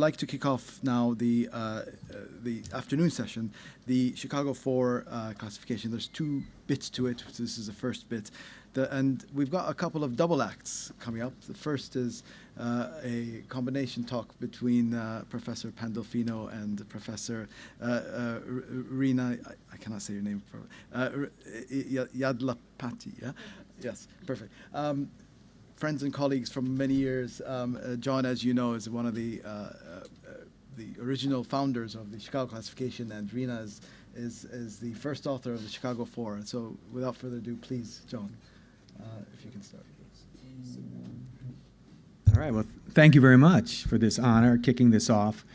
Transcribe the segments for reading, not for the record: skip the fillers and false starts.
I'd like to kick off now the afternoon session, the Chicago 4 classification. There's 2 bits to it. This is the first bit. And we've got a couple of double acts coming up. The first is a combination talk between Professor Pandolfino and Professor Rena. I cannot say your name. Yadlapati, yeah? Yes, perfect. Friends and colleagues from many years. John, as you know, is one of the original founders of the Chicago classification, and Rena is the first author of the Chicago 4. And so, without further ado, please, John, if you can start. All right. Well, thank you very much for this honor, kicking this off.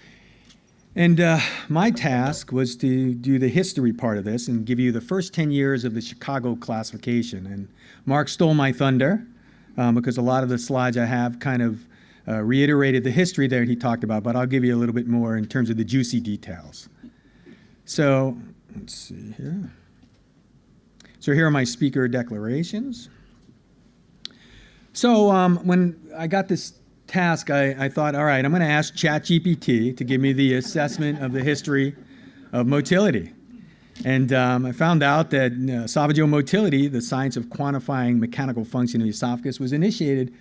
And my task was to do the history part of this and give you the first 10 years of the Chicago classification. And Mark stole my thunder. Because a lot of the slides I have kind of reiterated the history that he talked about, but I'll give you a little bit more in terms of the juicy details. So let's see here. So here are my speaker declarations. So when I got this task, I thought, all right, I'm going to ask ChatGPT to give me the assessment of the history of motility. And I found out that esophageal motility, the science of quantifying mechanical function of the esophagus, was initiated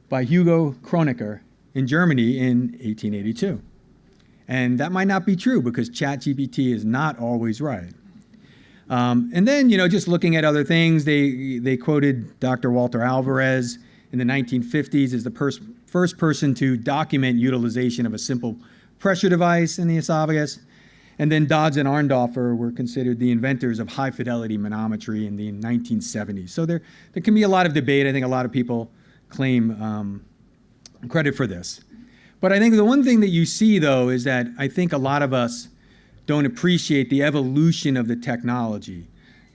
by Hugo Kronecker in Germany in 1882. And that might not be true because ChatGPT is not always right. And then, just looking at other things, they quoted Dr. Walter Alvarez in the 1950s as the first person to document utilization of a simple pressure device in the esophagus. And then Dodds and Arndorfer were considered the inventors of high-fidelity manometry in the 1970s. So there can be a lot of debate. I think a lot of people claim credit for this. But I think the one thing that you see, though, is that I think a lot of us don't appreciate the evolution of the technology.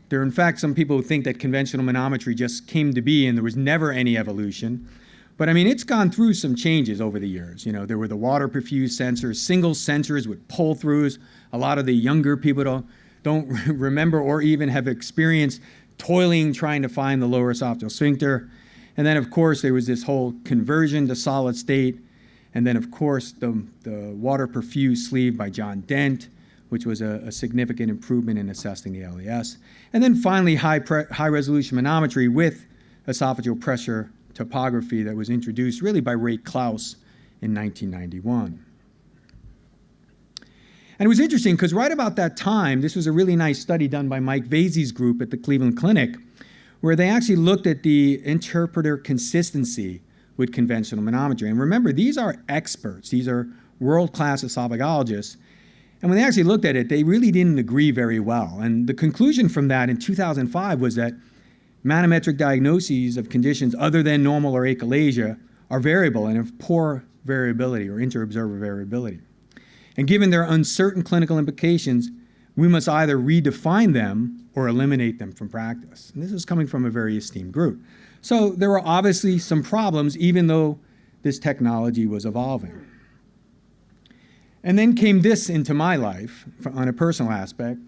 There are, in fact, some people who think that conventional manometry just came to be and there was never any evolution. But I mean, it's gone through some changes over the years. There were the water perfused sensors, single sensors with pull-throughs. A lot of the younger people don't remember or even have experienced toiling trying to find the lower esophageal sphincter. And then, of course, there was this whole conversion to solid state. And then, of course, the water perfused sleeve by John Dent, which was a significant improvement in assessing the LES. And then finally, high-resolution manometry with esophageal pressure topography that was introduced really by Ray Klaus in 1991. And it was interesting because right about that time, this was a really nice study done by Mike Vasey's group at the Cleveland Clinic, where they actually looked at the interpreter consistency with conventional manometry. And remember, these are experts. These are world-class esophagologists. And when they actually looked at it, they really didn't agree very well. And the conclusion from that in 2005 was that manometric diagnoses of conditions other than normal or achalasia are variable and of poor variability or inter-observer variability. And given their uncertain clinical implications, we must either redefine them or eliminate them from practice. And this is coming from a very esteemed group. So there were obviously some problems, even though this technology was evolving. And then came this into my life on a personal aspect.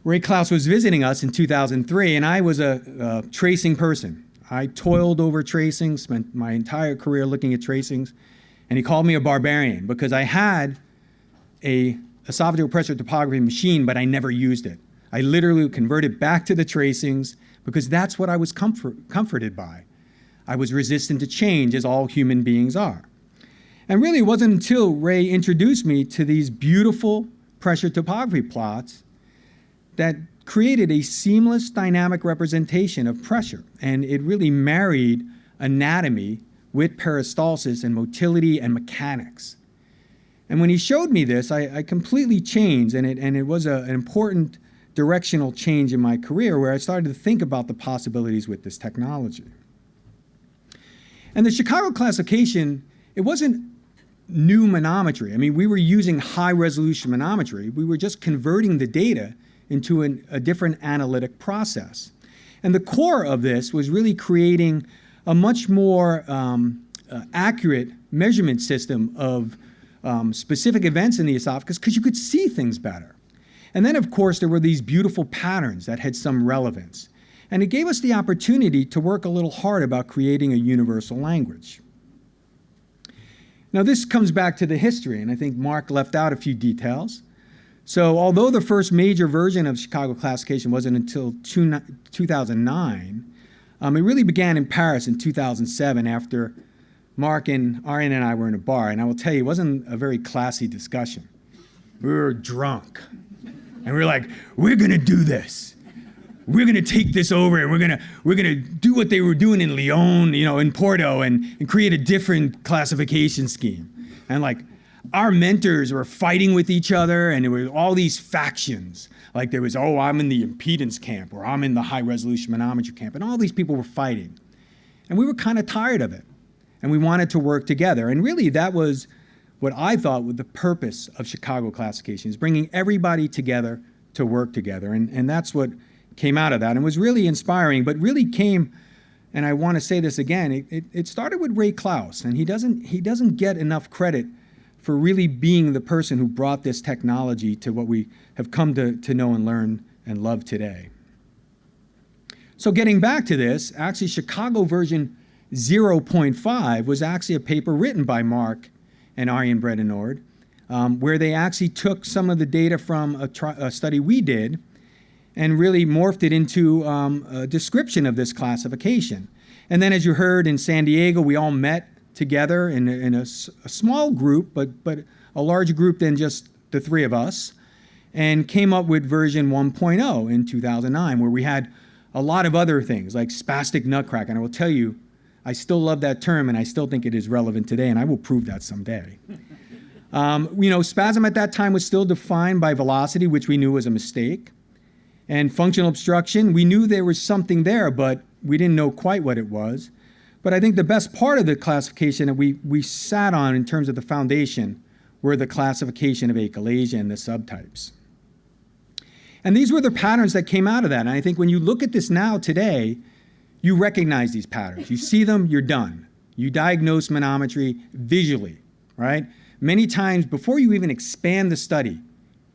Ray Klaus was visiting us in 2003, and I was a tracing person. I toiled over tracing, spent my entire career looking at tracings, and he called me a barbarian because I had a esophageal pressure topography machine, but I never used it. I literally converted back to the tracings because that's what I was comforted by. I was resistant to change, as all human beings are. And really, it wasn't until Ray introduced me to these beautiful pressure topography plots that created a seamless dynamic representation of pressure. And it really married anatomy with peristalsis and motility and mechanics. And when he showed me this, I completely changed, and it was an important directional change in my career where I started to think about the possibilities with this technology. And the Chicago classification, it wasn't new manometry. I mean, we were using high-resolution manometry. We were just converting the data into a different analytic process. And the core of this was really creating a much more accurate measurement system of specific events in the esophagus because you could see things better. And then, of course, there were these beautiful patterns that had some relevance. And it gave us the opportunity to work a little hard about creating a universal language. Now, this comes back to the history, and I think Mark left out a few details. So although the first major version of Chicago classification wasn't until 2009, it really began in Paris in 2007 after Mark and Arjen and I were in a bar. And I will tell you, it wasn't a very classy discussion. We were drunk. And we were like, we're going to do this. We're going to take this over, and we're gonna do what they were doing in Lyon, in Porto, and create a different classification scheme. And like, our mentors were fighting with each other, and there were all these factions. Like there was, oh, I'm in the impedance camp, or I'm in the high resolution manometry camp, and all these people were fighting. And we were kind of tired of it, and we wanted to work together. And really, that was what I thought was the purpose of Chicago classification, is bringing everybody together to work together. And that's what came out of that, and was really inspiring, but really came, and I want to say this again, it started with Ray Klaus, and he doesn't get enough credit for really being the person who brought this technology to what we have come to know and learn and love today. So getting back to this, actually Chicago version 0.5 was actually a paper written by Mark and Arjen Bredenord, where they actually took some of the data from a study we did and really morphed it into a description of this classification. And then, as you heard in San Diego, we all met together in a small group, but a larger group than just the three of us, and came up with version 1.0 in 2009, where we had a lot of other things, like spastic nutcracker. And I will tell you, I still love that term, and I still think it is relevant today, and I will prove that someday. Spasm at that time was still defined by velocity, which we knew was a mistake. And functional obstruction, we knew there was something there, but we didn't know quite what it was. But I think the best part of the classification that we sat on in terms of the foundation were the classification of achalasia and the subtypes. And these were the patterns that came out of that. And I think when you look at this now today, you recognize these patterns. You see them, you're done. You diagnose manometry visually, right? Many times before you even expand the study,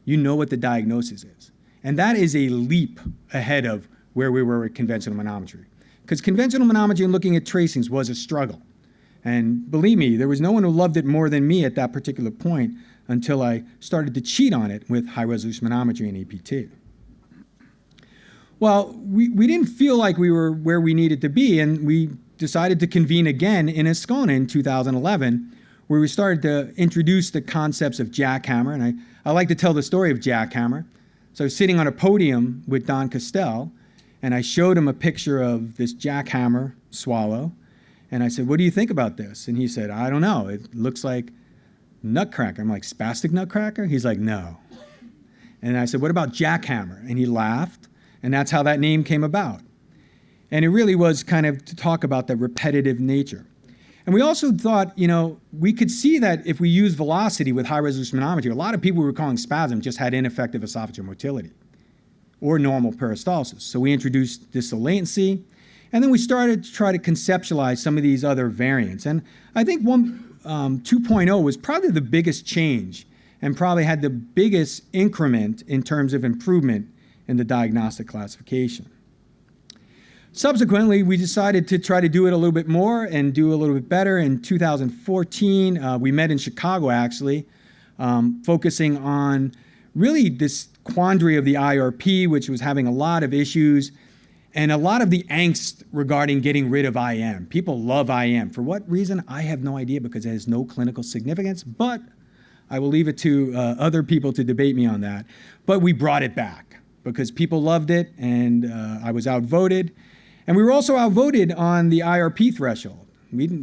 you know what the diagnosis is. And that is a leap ahead of where we were with conventional manometry. Because conventional manometry and looking at tracings was a struggle. And believe me, there was no one who loved it more than me at that particular point until I started to cheat on it with high-resolution manometry and APT. Well, we didn't feel like we were where we needed to be, and we decided to convene again in Ascona in 2011, where we started to introduce the concepts of jackhammer. And I like to tell the story of jackhammer. So I was sitting on a podium with Don Castell, and I showed him a picture of this jackhammer swallow. And I said, what do you think about this? And he said, I don't know. It looks like nutcracker. I'm like, spastic nutcracker? He's like, no. And I said, what about jackhammer? And he laughed, and that's how that name came about. And it really was kind of to talk about the repetitive nature. And we also thought, we could see that if we use velocity with high-resolution manometry, a lot of people who were calling spasm just had ineffective esophageal motility or normal peristalsis. So we introduced distal latency, and then we started to try to conceptualize some of these other variants. And I think 2.0 was probably the biggest change and probably had the biggest increment in terms of improvement in the diagnostic classification. Subsequently, we decided to try to do it a little bit more and do a little bit better. In 2014, we met in Chicago, actually, focusing on really this quandary of the IRP, which was having a lot of issues, and a lot of the angst regarding getting rid of IM. People love IM. For what reason? I have no idea, because it has no clinical significance, but I will leave it to other people to debate me on that. But we brought it back because people loved it, and I was outvoted. And we were also outvoted on the IRP threshold.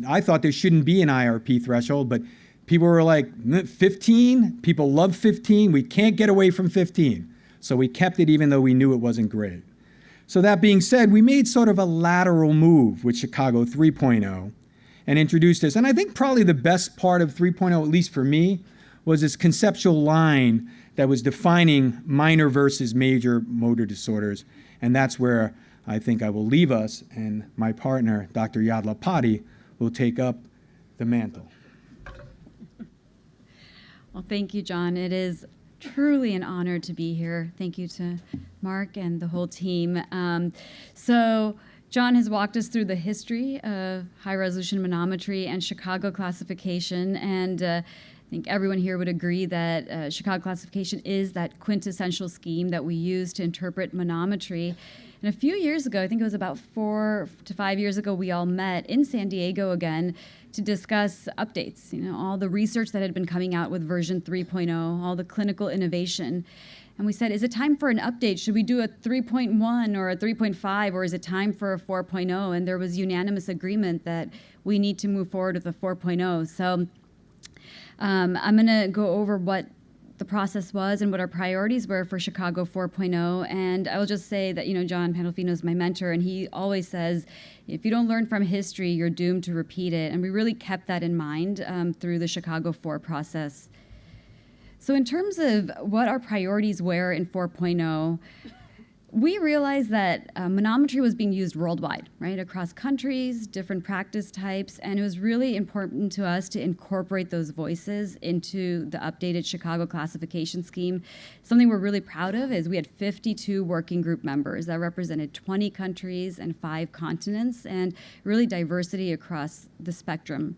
I thought there shouldn't be an IRP threshold, but people were like, 15? People love 15. We can't get away from 15. So we kept it even though we knew it wasn't great. So that being said, we made sort of a lateral move with Chicago 3.0 and introduced this. And I think probably the best part of 3.0, at least for me, was this conceptual line that was defining minor versus major motor disorders. And that's where I think I will leave us, and my partner, Dr. Yadlapati, will take up the mantle. Well, thank you, John. It is truly an honor to be here. Thank you to Mark and the whole team. So John has walked us through the history of high-resolution manometry and Chicago classification, and I think everyone here would agree that Chicago classification is that quintessential scheme that we use to interpret manometry. And a few years ago, I think it was about 4 to 5 years ago, we all met in San Diego again to discuss updates, all the research that had been coming out with version 3.0, all the clinical innovation. And we said, is it time for an update? Should we do a 3.1 or a 3.5, or is it time for a 4.0? And there was unanimous agreement that we need to move forward with a 4.0. So I'm going to go over what the process was and what our priorities were for Chicago 4.0. And I will just say that, John Pandolfino is my mentor, and he always says, if you don't learn from history, you're doomed to repeat it. And we really kept that in mind through the Chicago 4 process. So in terms of what our priorities were in 4.0, we realized that manometry was being used worldwide, right, across countries, different practice types, and it was really important to us to incorporate those voices into the updated Chicago classification scheme. Something we're really proud of is we had 52 working group members that represented 20 countries and 5 continents, and really diversity across the spectrum.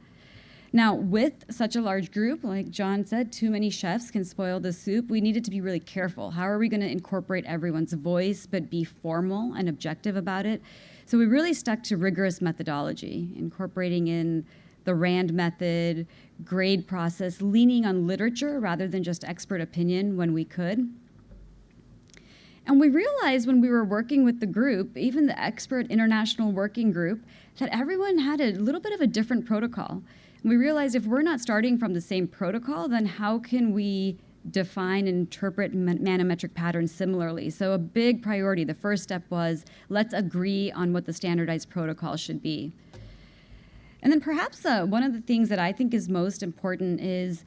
Now, with such a large group, like John said, too many chefs can spoil the soup. We needed to be really careful. How are we going to incorporate everyone's voice but be formal and objective about it? So we really stuck to rigorous methodology, incorporating in the RAND method, grade process, leaning on literature rather than just expert opinion when we could. And we realized when we were working with the group, even the expert international working group, that everyone had a little bit of a different protocol. We realized if we're not starting from the same protocol, then how can we define and interpret manometric patterns similarly? So a big priority, the first step was, let's agree on what the standardized protocol should be. And then perhaps one of the things that I think is most important is,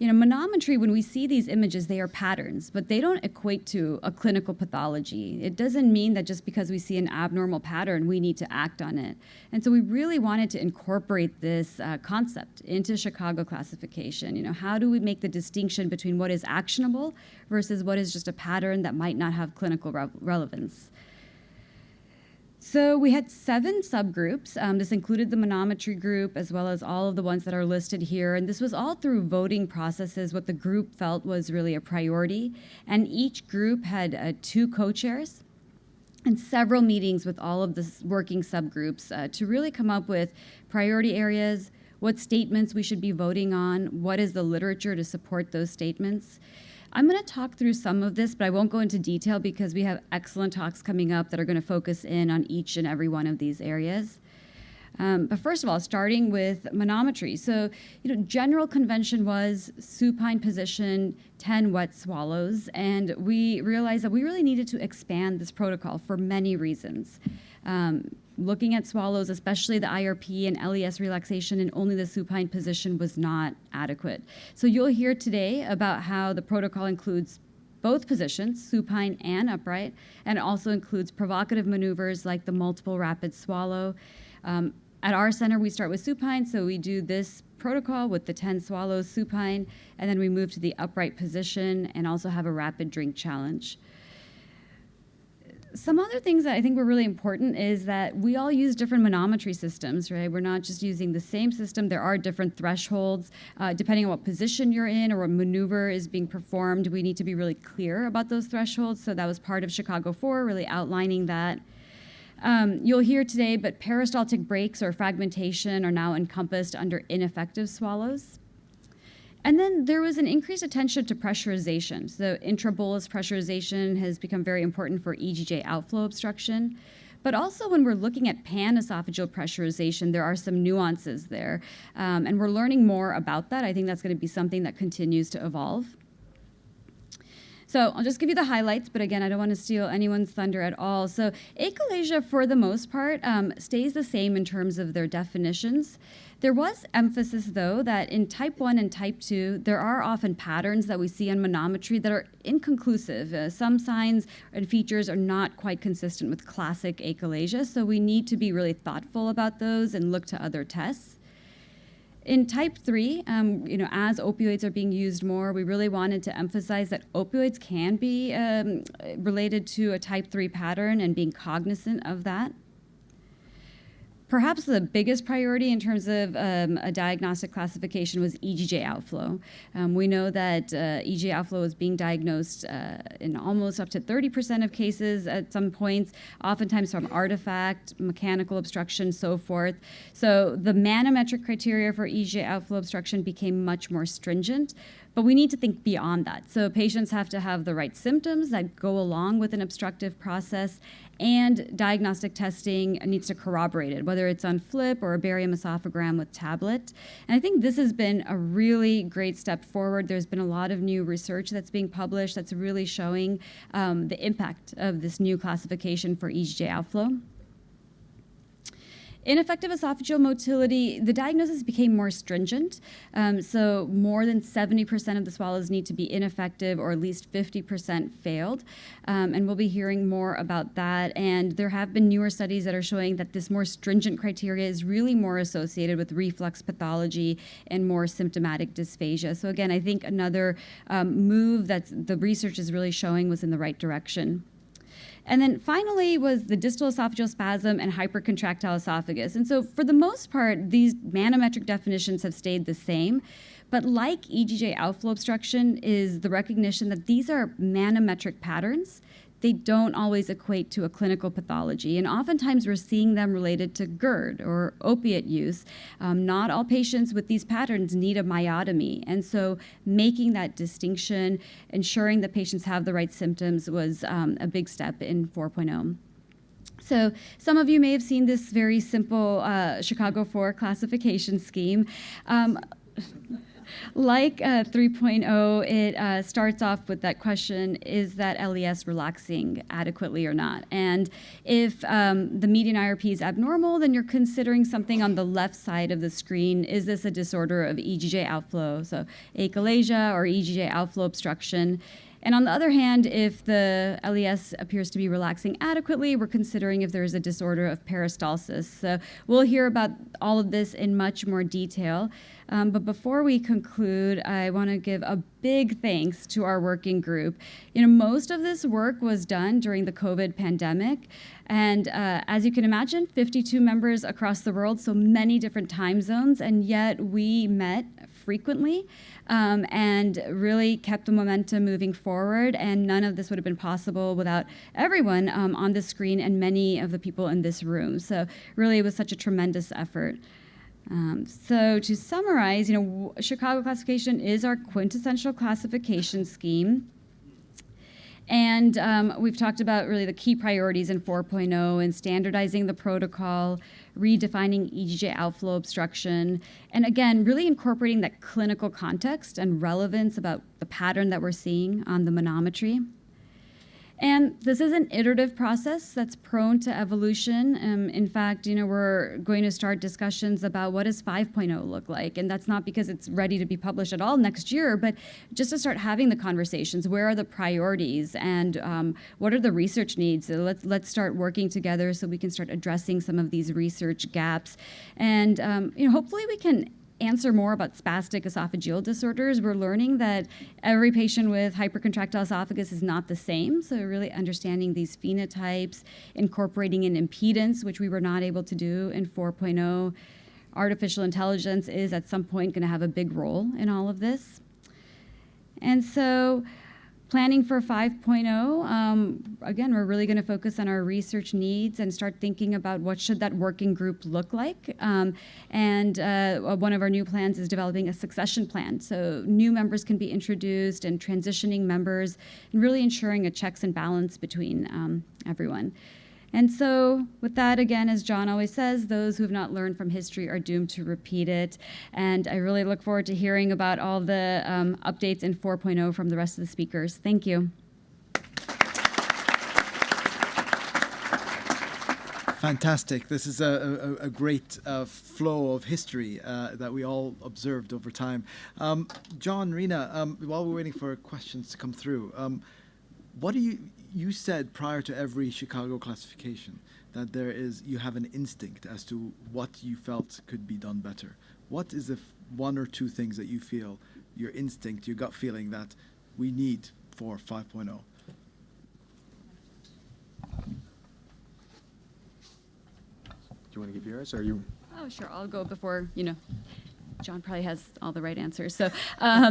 manometry, when we see these images, they are patterns, but they don't equate to a clinical pathology. It doesn't mean that just because we see an abnormal pattern, we need to act on it. And so we really wanted to incorporate this concept into Chicago classification. How do we make the distinction between what is actionable versus what is just a pattern that might not have clinical relevance? So we had 7 subgroups. This included the manometry group as well as all of the ones that are listed here. And this was all through voting processes, what the group felt was really a priority. And each group had 2 co-chairs and several meetings with all of the working subgroups to really come up with priority areas, what statements we should be voting on, what is the literature to support those statements. I'm going to talk through some of this, but I won't go into detail because we have excellent talks coming up that are going to focus in on each and every one of these areas. But first of all, starting with manometry. So, general convention was supine position, 10 wet swallows, and we realized that we really needed to expand this protocol for many reasons. Looking at swallows, especially the IRP and LES relaxation in only the supine position was not adequate. So you'll hear today about how the protocol includes both positions, supine and upright, and also includes provocative maneuvers like the multiple rapid swallow. At our center, we start with supine, so we do this protocol with the 10 swallows supine, and then we move to the upright position and also have a rapid drink challenge. Some other things that I think were really important is that we all use different manometry systems, right? We're not just using the same system. There are different thresholds. Depending on what position you're in or what maneuver is being performed, we need to be really clear about those thresholds. So that was part of Chicago 4, really outlining that. You'll hear today, but peristaltic breaks or fragmentation are now encompassed under ineffective swallows. And then there was an increased attention to pressurization. So intrabolus pressurization has become very important for EGJ outflow obstruction. But also when we're looking at pan-esophageal pressurization, there are some nuances there. And we're learning more about that. I think that's going to be something that continues to evolve. So I'll just give you the highlights, but again, I don't want to steal anyone's thunder at all. So achalasia, for the most part, stays the same in terms of their definitions. There was emphasis, though, that in type 1 and type 2, there are often patterns that we see on manometry that are inconclusive. Some signs and features are not quite consistent with classic achalasia, so we need to be really thoughtful about those and look to other tests. In type 3, as opioids are being used more, we really wanted to emphasize that opioids can be related to a type 3 pattern and being cognizant of that. perhaps the biggest priority in terms of a diagnostic classification was EGJ outflow. We know that EGJ outflow is being diagnosed in almost up to 30% of cases at some points, oftentimes from artifact, mechanical obstruction, so forth. So the manometric criteria for EGJ outflow obstruction became much more stringent. But we need to think beyond that. So patients have to have the right symptoms that go along with an obstructive process, and diagnostic testing needs to corroborate it, whether it's on FLIP or a barium esophagram with tablet. And I think this has been a really great step forward. There's been a lot of new research that's being published that's really showing the impact of this new classification for EGJ outflow. Ineffective esophageal motility, the diagnosis became more stringent. So more than 70% of the swallows need to be ineffective, or at least 50% failed. And we'll be hearing more about that. And there have been newer studies that are showing that this more stringent criteria is really more associated with reflux pathology and more symptomatic dysphagia. So again, I think another move that the research is really showing was in the right direction. And then finally was the distal esophageal spasm and hypercontractile esophagus. And so for the most part, these manometric definitions have stayed the same. But like EGJ outflow obstruction is the recognition that these are manometric patterns. They don't always equate to a clinical pathology. And oftentimes we're seeing them related to GERD or opiate use. Not all patients with these patterns need a myotomy. And so making that distinction, ensuring that patients have the right symptoms was a big step in 4.0. So some of you may have seen this very simple Chicago 4 classification scheme. Like 3.0, it starts off with that question, is that LES relaxing adequately or not? And if the median IRP is abnormal, then you're considering something on the left side of the screen. Is this a disorder of EGJ outflow? So achalasia or EGJ outflow obstruction. And on the other hand, if the LES appears to be relaxing adequately, we're considering if there is a disorder of peristalsis. So we'll hear about all of this in much more detail. But before we conclude, I want to give a big thanks to our working group. Most of this work was done during the COVID pandemic. And as you can imagine, 52 members across the world, so many different time zones, and yet we met frequently and really kept the momentum moving forward. And none of this would have been possible without everyone on the screen and many of the people in this room. So really, it was such a tremendous effort. So to summarize, Chicago classification is our quintessential classification scheme. And we've talked about really the key priorities in 4.0 and standardizing the protocol, redefining EGJ outflow obstruction, and again, really incorporating that clinical context and relevance about the pattern that we're seeing on the manometry. And this is an iterative process that's prone to evolution. In fact, we're going to start discussions about what does 5.0 look like. And that's not because it's ready to be published at all next year, but just to start having the conversations. Where are the priorities and what are the research needs? So let's start working together so we can start addressing some of these research gaps. And hopefully we can answer more about spastic esophageal disorders. We're learning that every patient with hypercontractile esophagus is not the same, so really understanding these phenotypes, incorporating an impedance, which we were not able to do in 4.0. Artificial intelligence is at some point going to have a big role in all of this. And so planning for 5.0, again, we're really going to focus on our research needs and start thinking about what should that working group look like. And one of our new plans is developing a succession plan. So new members can be introduced and transitioning members and really ensuring a checks and balance between everyone. And so with that, again, as John always says, those who have not learned from history are doomed to repeat it. And I really look forward to hearing about all the updates in 4.0 from the rest of the speakers. Thank you. Fantastic. This is a great flow of history that we all observed over time. John, Rena, while we're waiting for questions to come through, what do you said prior to every Chicago classification that you have an instinct as to what you felt could be done better. What is the one or two things that you feel, your instinct, your gut feeling that we need for 5.0? you want to give yours, or you? Oh, sure. I'll go before, John probably has all the right answers. So, yeah.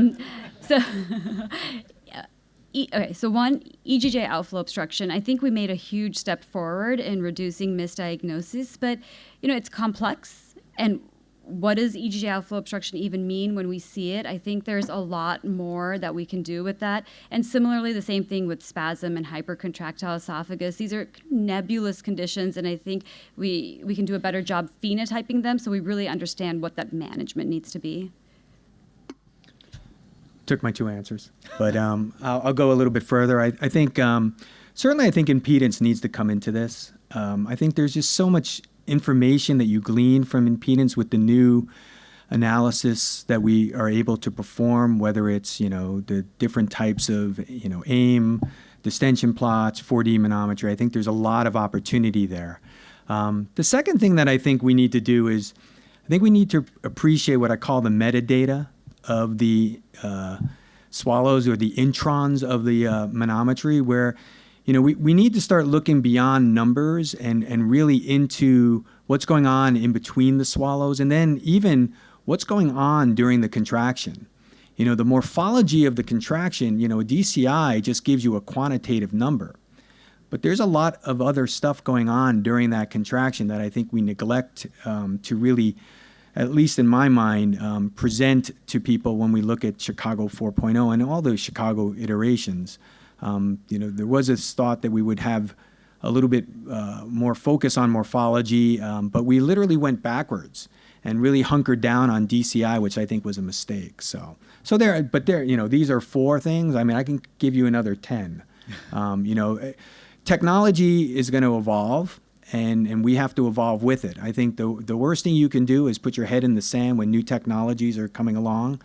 Okay, so one, EGJ outflow obstruction. I think we made a huge step forward in reducing misdiagnosis, but, it's complex. And what does EGJ outflow obstruction even mean when we see it? I think there's a lot more that we can do with that. And similarly, the same thing with spasm and hypercontractile esophagus. These are nebulous conditions, and I think we can do a better job phenotyping them so we really understand what that management needs to be. Took my two answers, but I'll go a little bit further. I think certainly I think impedance needs to come into this. I think there's just so much information that you glean from impedance with the new analysis that we are able to perform, whether it's the different types of AIM, distension plots, 4D manometry. I think there's a lot of opportunity there. The second thing that I think we need to do is I think we need to appreciate what I call the metadata of the swallows or the introns of the manometry, where we need to start looking beyond numbers and really into what's going on in between the swallows, and then even what's going on during the contraction. The morphology of the contraction, a DCI just gives you a quantitative number. But there's a lot of other stuff going on during that contraction that I think we neglect to really, at least in my mind, present to people when we look at Chicago 4.0 and all those Chicago iterations. There was this thought that we would have a little bit more focus on morphology, but we literally went backwards and really hunkered down on DCI, which I think was a mistake. So these are 4 things. I mean, I can give you another 10. Technology is going to evolve, and we have to evolve with it. I think the worst thing you can do is put your head in the sand when new technologies are coming along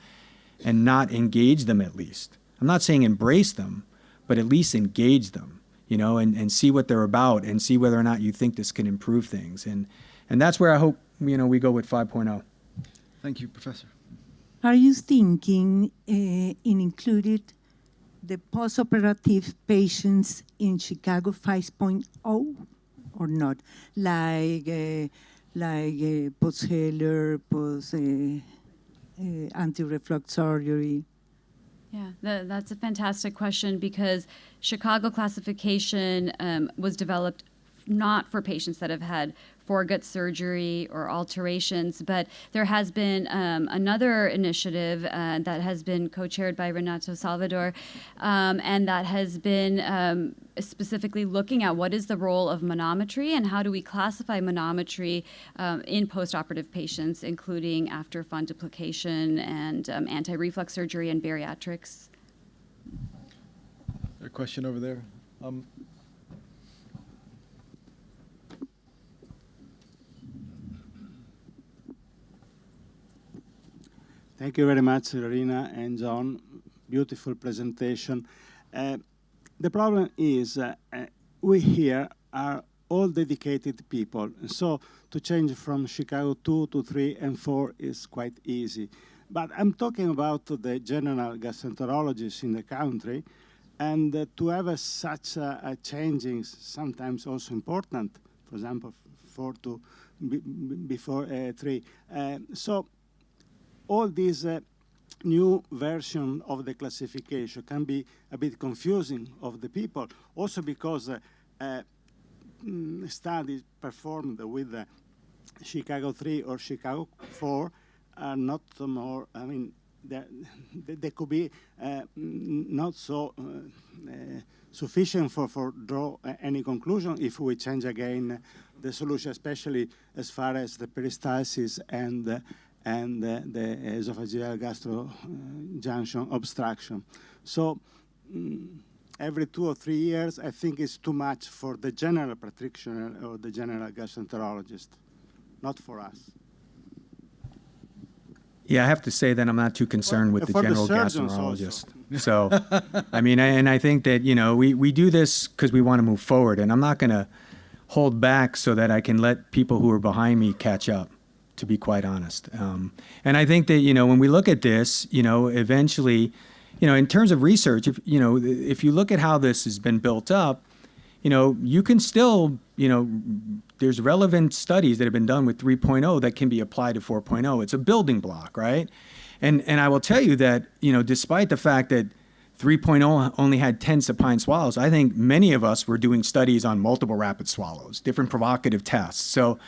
and not engage them at least. I'm not saying embrace them, but at least engage them, and see what they're about and see whether or not you think this can improve things. And that's where I hope, we go with 5.0. Thank you, Professor. Are you thinking in included the postoperative patients in Chicago 5.0 or not? Like post-Heller, anti-reflux surgery? Yeah, that's a fantastic question, because Chicago classification was developed not for patients that have had foregut surgery or alterations, but there has been another initiative that has been co-chaired by Renato Salvador, and that has been specifically looking at what is the role of manometry and how do we classify manometry in postoperative patients, including after fundoplication and anti-reflux surgery and bariatrics. A question over there. Thank you very much, Rena and John. Beautiful presentation. The problem is we here are all dedicated people. So to change from Chicago 2 to 3 and 4 is quite easy. But I'm talking about the general gastroenterologists in the country, and to have such a changing, sometimes also important, for example, 4 to before 3. So all these new version of the classification can be a bit confusing of the people, also because studies performed with Chicago 3 or Chicago 4 are not more, I mean, they could be not so sufficient for draw any conclusion if we change again the solution, especially as far as the peristalsis and the esophageal gastro-junction obstruction. So every 2 or 3 years, I think is too much for the general practitioner or the general gastroenterologist, not for us. Yeah, I have to say that I'm not too concerned with the general gastroenterologist. So, I mean, and I think that, we do this because we want to move forward, and I'm not going to hold back so that I can let people who are behind me catch up, to be quite honest. And I think that, when we look at this, eventually, in terms of research, if you look at how this has been built up, you can still, there's relevant studies that have been done with 3.0 that can be applied to 4.0. It's a building block, right? And I will tell you that, despite the fact that 3.0 only had 10 supine swallows, I think many of us were doing studies on multiple rapid swallows, different provocative tests. So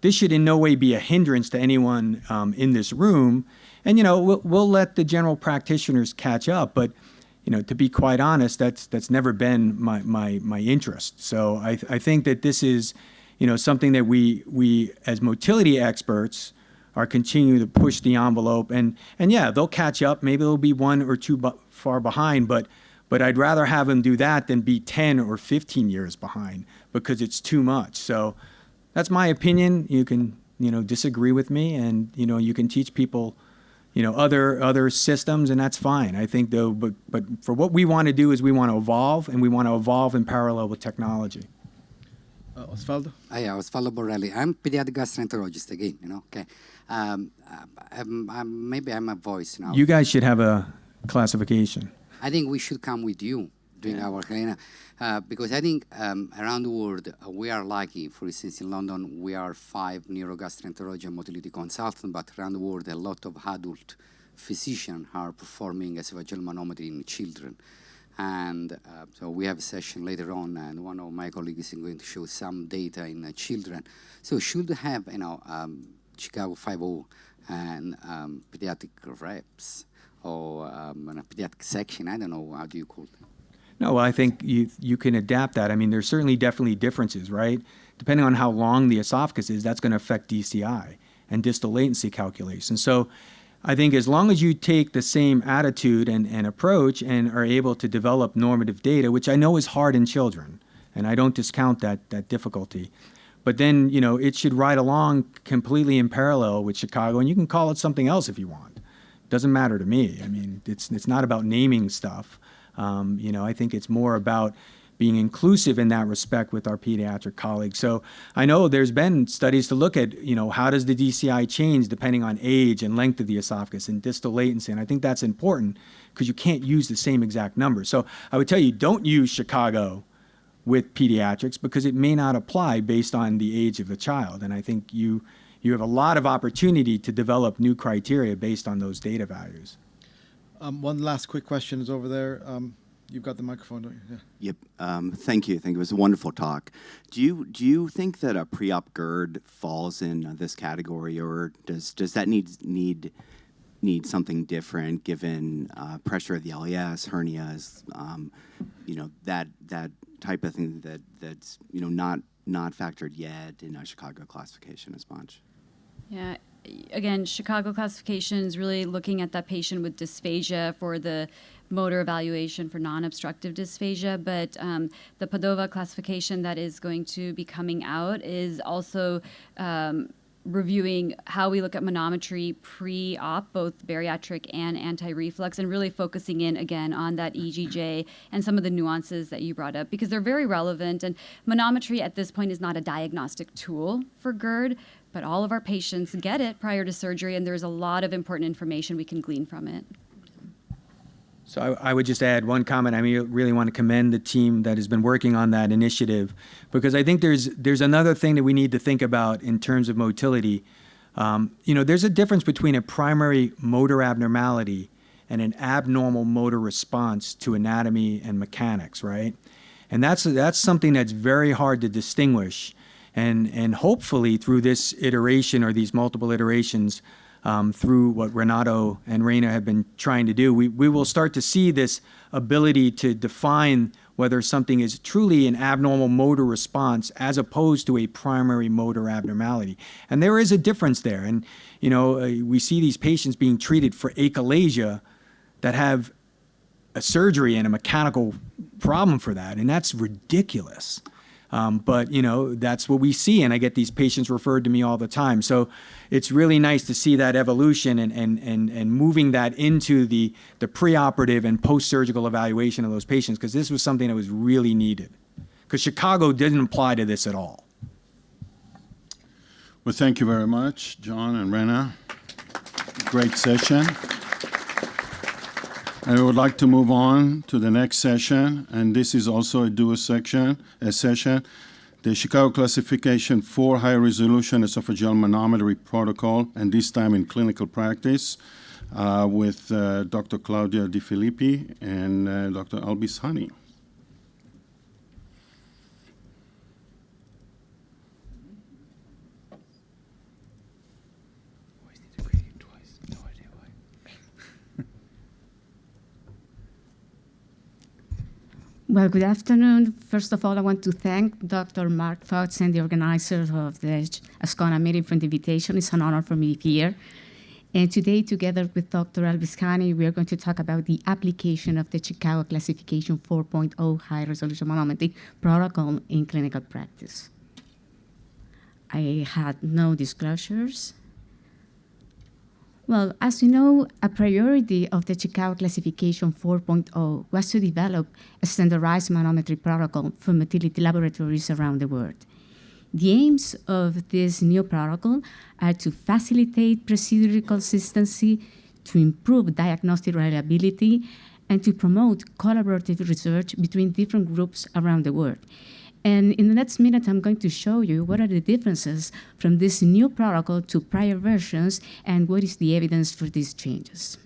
this should in no way be a hindrance to anyone in this room. And, we'll let the general practitioners catch up. But, to be quite honest, that's never been my interest. So I think that this is, something that we as motility experts are continuing to push the envelope. And yeah, they'll catch up. Maybe they'll be 1 or 2 far behind, but I'd rather have them do that than be 10 or 15 years behind because it's too much. So that's my opinion. You can, disagree with me, and, you can teach people, other systems, and that's fine. I think though, but for what we want to do is we want to evolve, and we want to evolve in parallel with technology. Osvaldo? Yeah, Osvaldo Borrelli. I'm pediatric gastroenterologist again, okay. Maybe I'm a voice now. You guys should have a classification. I think we should come with you doing our Rena, because I think around the world we are lucky. For instance, in London we are 5 neurogastroenterology and motility consultants, but around the world a lot of adult physicians are performing esophageal manometry in children. And so we have a session later on, and one of my colleagues is going to show some data in children. So should have, Chicago 5.0 and pediatric reps or a pediatric section. I don't know, how do you call it? No, well, I think you can adapt that. I mean, there's certainly definitely differences, right? Depending on how long the esophagus is, that's going to affect DCI and distal latency calculations. So I think as long as you take the same attitude and approach and are able to develop normative data, which I know is hard in children, and I don't discount that difficulty, but then, it should ride along completely in parallel with Chicago, and you can call it something else if you want. It doesn't matter to me. I mean, it's not about naming stuff. I think it's more about being inclusive in that respect with our pediatric colleagues. So I know there's been studies to look at, how does the DCI change depending on age and length of the esophagus and distal latency. And I think that's important because you can't use the same exact numbers. So I would tell you, don't use Chicago with pediatrics because it may not apply based on the age of the child. And I think you have a lot of opportunity to develop new criteria based on those data values. One last quick question is over there. You've got the microphone, don't you? Yeah. Yep. Thank you. I think it was a wonderful talk. Do you think that a pre-op GERD falls in this category, or does that need something different given pressure of the LES, hernias, that type of thing that's not factored yet in a Chicago classification as much? Yeah. Again, Chicago classification is really looking at that patient with dysphagia for the motor evaluation for non-obstructive dysphagia, but the Padova classification that is going to be coming out is also reviewing how we look at manometry pre-op, both bariatric and anti-reflux, and really focusing in again on that EGJ and some of the nuances that you brought up, because they're very relevant. And manometry at this point is not a diagnostic tool for GERD, but all of our patients get it prior to surgery, and there's a lot of important information we can glean from it. So I would just add one comment. I really want to commend the team that has been working on that initiative, because I think there's another thing that we need to think about in terms of motility. There's a difference between a primary motor abnormality and an abnormal motor response to anatomy and mechanics, right? And that's something that's very hard to distinguish. And hopefully through this iteration or these multiple iterations, through what Renato and Rena have been trying to do, we will start to see this ability to define whether something is truly an abnormal motor response as opposed to a primary motor abnormality. And there is a difference there. And, we see these patients being treated for achalasia that have a surgery and a mechanical problem for that. And that's ridiculous. But that's what we see, and I get these patients referred to me all the time. So it's really nice to see that evolution and moving that into the preoperative and post-surgical evaluation of those patients, because this was something that was really needed. Because Chicago didn't apply to this at all. Well, thank you very much, John and Rena. Great session. I would like to move on to the next session, and this is also a dual session. The the Chicago Classification for High-Resolution Esophageal Manometry Protocol, and this time in clinical practice, with Dr. Claudia Defilippi and Dr. Albis Hani. Well, good afternoon. First of all, I want to thank Dr. Mark Fox and the organizers of the Ascona meeting for the invitation. It's an honor for me here. And today, together with Dr. Albis Hani, we are going to talk about the application of the Chicago Classification 4.0 high-resolution manometry protocol in clinical practice. I had no disclosures. Well, as you know, a priority of the Chicago Classification 4.0 was to develop a standardized manometry protocol for motility laboratories around the world. The aims of this new protocol are to facilitate procedural consistency, to improve diagnostic reliability, and to promote collaborative research between different groups around the world. And in the next minute, I'm going to show you what are the differences from this new protocol to prior versions and what is the evidence for these changes.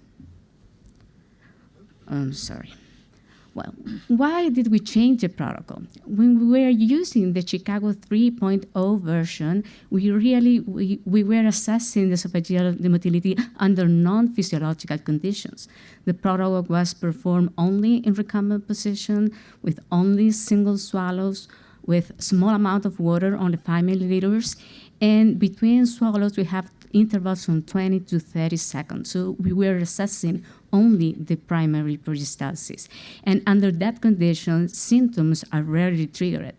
Well, why did we change the protocol? When we were using the Chicago 3.0 version, we were assessing the esophageal motility under non-physiological conditions. The protocol was performed only in recumbent position with only single swallows, with small amount of water, only 5 milliliters, and between swallows we have intervals from 20 to 30 seconds. So we were assessing only the primary peristalsis. And under that condition, symptoms are rarely triggered.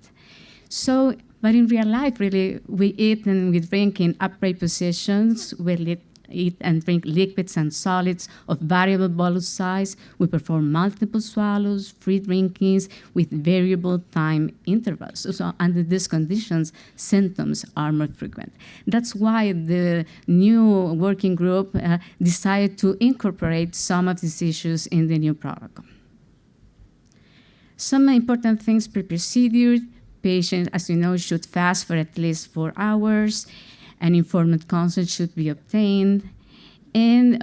So, but in real life, really, we eat and we drink in upright positions. We eat and drink liquids and solids of variable bolus size. We perform multiple swallows, free drinkings with variable time intervals. So under these conditions, symptoms are more frequent. That's why the new working group decided to incorporate some of these issues in the new protocol. Some important things pre-procedure. Patients, as you know, should fast for at least 4 hours. An informed consent should be obtained. And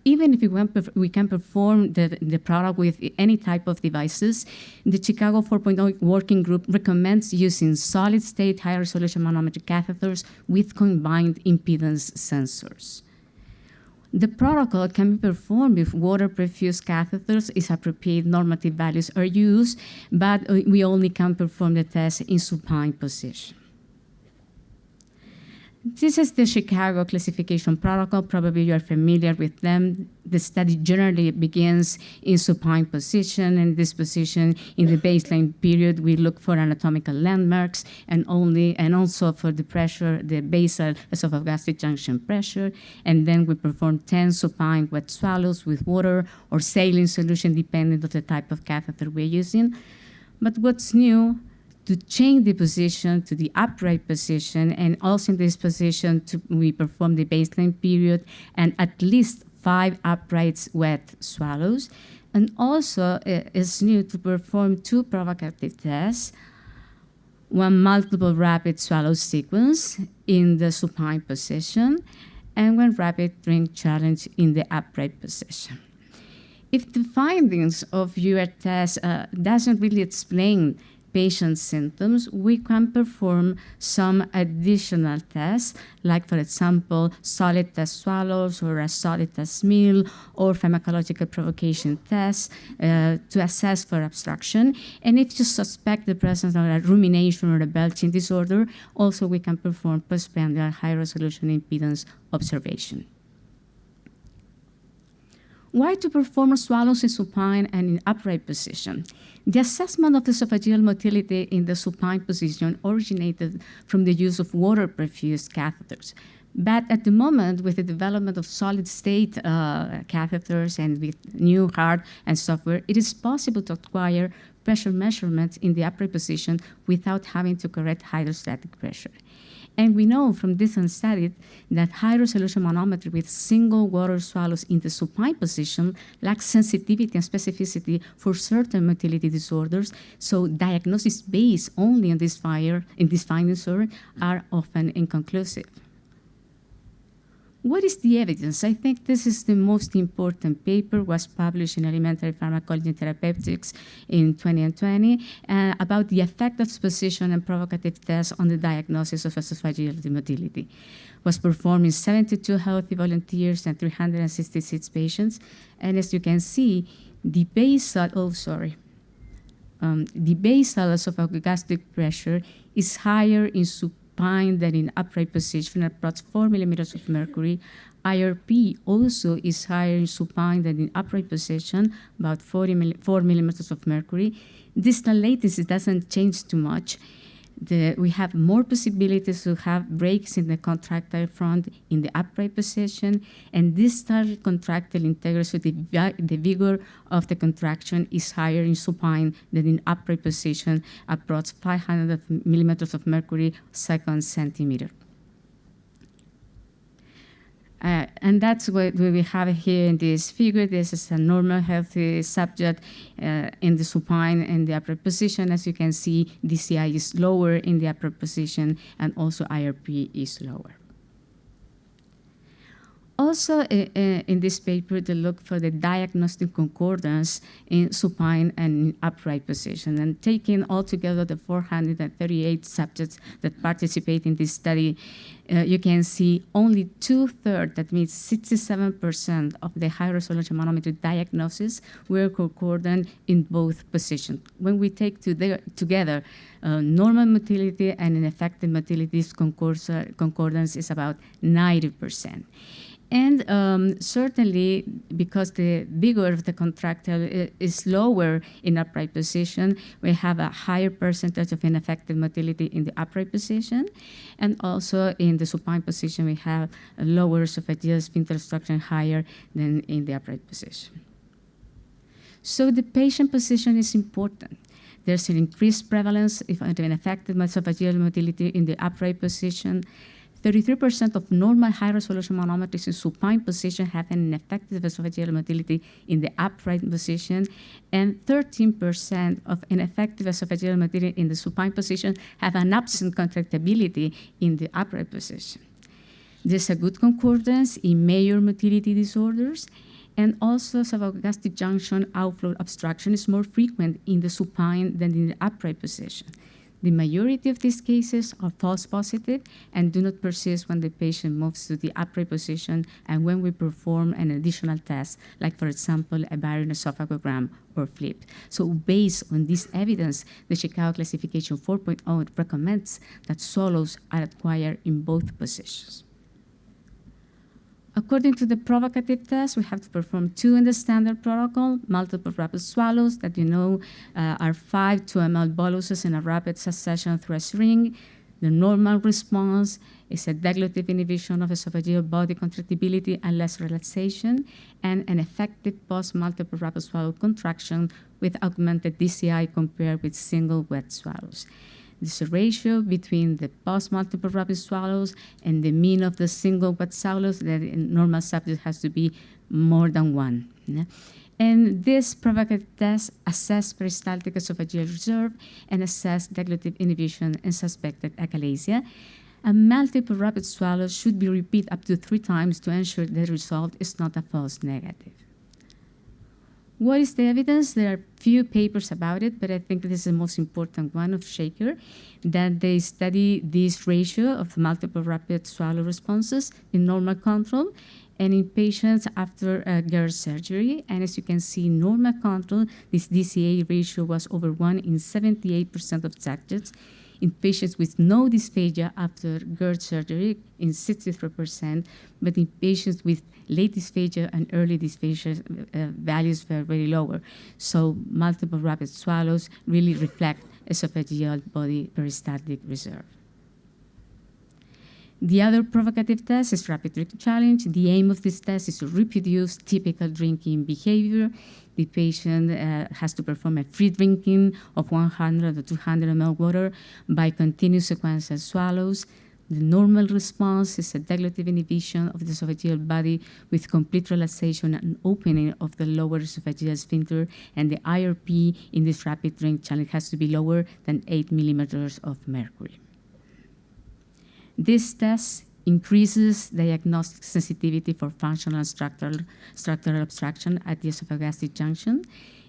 even if we can perform the product with any type of devices, the Chicago 4.0 working group recommends using solid-state high-resolution manometry catheters with combined impedance sensors. The protocol can be performed with water-perfused catheters if appropriate normative values are used, but we only can perform the test in supine position. This is the Chicago classification protocol. Probably you are familiar with them. The study generally begins in supine position. In this position, in the baseline period, we look for anatomical landmarks and also for the pressure, the basal esophagogastric junction pressure. And then we perform 10 supine wet swallows with water or saline solution, depending on the type of catheter we're using. But what's new? To change the position to the upright position, and also in this position we perform the baseline period and at least 5 upright wet swallows. And also it's new to perform 2 provocative tests, 1 multiple rapid swallow sequence in the supine position, and 1 rapid drink challenge in the upright position. If the findings of your test doesn't really explain patient symptoms, we can perform some additional tests, like, for example, solid test swallows or a solid test meal or pharmacological provocation tests to assess for obstruction. And if you suspect the presence of a rumination or a belching disorder, also we can perform postprandial high-resolution impedance observation. Why to perform swallows in supine and in upright position? The assessment of the esophageal motility in the supine position originated from the use of water-perfused catheters. But at the moment, with the development of solid-state catheters and with new hard and software, it is possible to acquire pressure measurements in the upright position without having to correct hydrostatic pressure. And we know from different studies that high-resolution manometry with single water swallows in the supine position lacks sensitivity and specificity for certain motility disorders, so diagnosis based only on this findings are often inconclusive. What is the evidence? I think this is the most important paper, was published in Elementary Pharmacology and Therapeutics in 2020, about the effect of exposition and provocative tests on the diagnosis of esophageal motility. Was performed in 72 healthy volunteers and 366 patients. And as you can see, the basal esophagogastric pressure is higher in supine than in upright position, approx 4 millimeters of mercury. IRP also is higher in supine than in upright position, about 4 millimeters of mercury. Distal latency doesn't change too much. We have more possibilities to have breaks in the contractile front in the upright position, and distal contractile integrals, so the vigor of the contraction is higher in supine than in upright position, approx 500 millimeters of mercury second centimeter. And that's what we have here in this figure. This is a normal, healthy subject in the supine and the upright position. As you can see, DCI is lower in the upright position, and also IRP is lower. Also, in this paper, they look for the diagnostic concordance in supine and upright position. And taking altogether the 438 subjects that participate in this study, you can see only 2/3, that means 67% of the high-resolution manometry diagnosis were concordant in both positions. When we take together normal motility and ineffective motility, concordance is about 90%. And certainly, because the vigor of the contractile is lower in upright position, we have a higher percentage of ineffective motility in the upright position. And also in the supine position, we have a lower esophageal sphincter obstruction higher than in the upright position. So the patient position is important. There's an increased prevalence of ineffective esophageal motility in the upright position. 33% of normal high-resolution manometers in supine position have an ineffective esophageal motility in the upright position, and 13% of ineffective esophageal motility in the supine position have an absent contractibility in the upright position. There's a good concordance in major motility disorders, and also esophagogastric junction outflow obstruction is more frequent in the supine than in the upright position. The majority of these cases are false positive and do not persist when the patient moves to the upright position and when we perform an additional test, like, for example, a barium esophagogram or FLIP. So based on this evidence, the Chicago Classification 4.0 recommends that swallows are acquired in both positions. According to the provocative test, we have to perform 2 in the standard protocol, multiple rapid swallows that are 5 2 ml boluses in a rapid succession through a syringe. The normal response is a deglutitive inhibition of esophageal body contractibility and less relaxation, and an effective post-multiple rapid swallow contraction with augmented DCI compared with single wet swallows. This ratio between the post-multiple rapid swallows and the mean of the single wet swallows, that in normal subject has to be more than 1. Yeah? And this provocative test assess peristaltic esophageal reserve and assess deglutitive inhibition and suspected achalasia. A multiple rapid swallow should be repeated up to 3 times to ensure the result is not a false negative. What is the evidence? There are few papers about it, but I think this is the most important one of Shaker, that they study this ratio of multiple rapid swallow responses in normal control and in patients after GERD surgery. And as you can see, in normal control, this DCA ratio was over 1 in 78% of subjects. In patients with no dysphagia after GERD surgery, in 63%, but in patients with late dysphagia and early dysphagia, values were very lower. So multiple rapid swallows really reflect esophageal body peristaltic reserve. The other provocative test is rapid drinking challenge. The aim of this test is to reproduce typical drinking behavior. The patient has to perform a free drinking of 100 or 200 ml water by continuous sequential swallows. The normal response is a dilative inhibition of the esophageal body with complete relaxation and opening of the lower esophageal sphincter, and the IRP in this rapid drink challenge has to be lower than 8 millimeters of mercury. This test increases diagnostic sensitivity for functional and structural obstruction at the esophageal junction,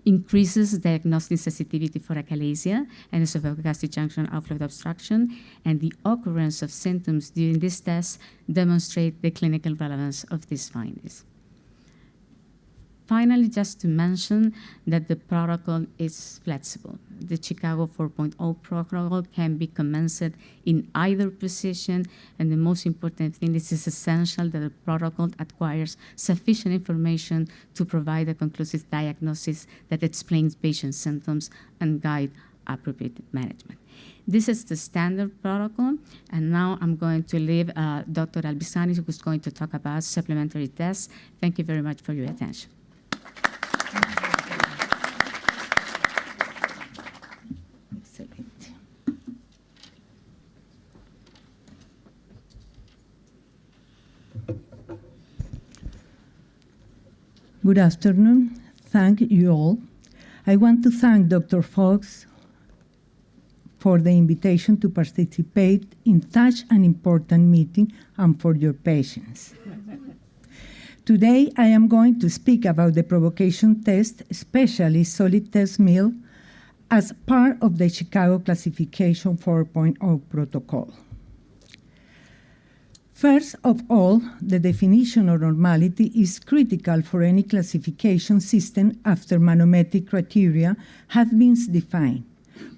increases diagnostic sensitivity for achalasia and esophageal junction outflow obstruction, and the occurrence of symptoms during this test demonstrate the clinical relevance of these findings. Finally, just to mention that the protocol is flexible. The Chicago 4.0 protocol can be commenced in either position, and the most important thing is it's essential that the protocol acquires sufficient information to provide a conclusive diagnosis that explains patient symptoms and guide appropriate management. This is the standard protocol, and now I'm going to leave Dr. Albis, who's going to talk about supplementary tests. Thank you very much for your attention. Excellent. Good afternoon. Thank you all. I want to thank Dr. Fox for the invitation to participate in such an important meeting and for your patience. Today, I am going to speak about the provocation test, especially solid test meal, as part of the Chicago Classification 4.0 protocol. First of all, the definition of normality is critical for any classification system after manometric criteria have been defined.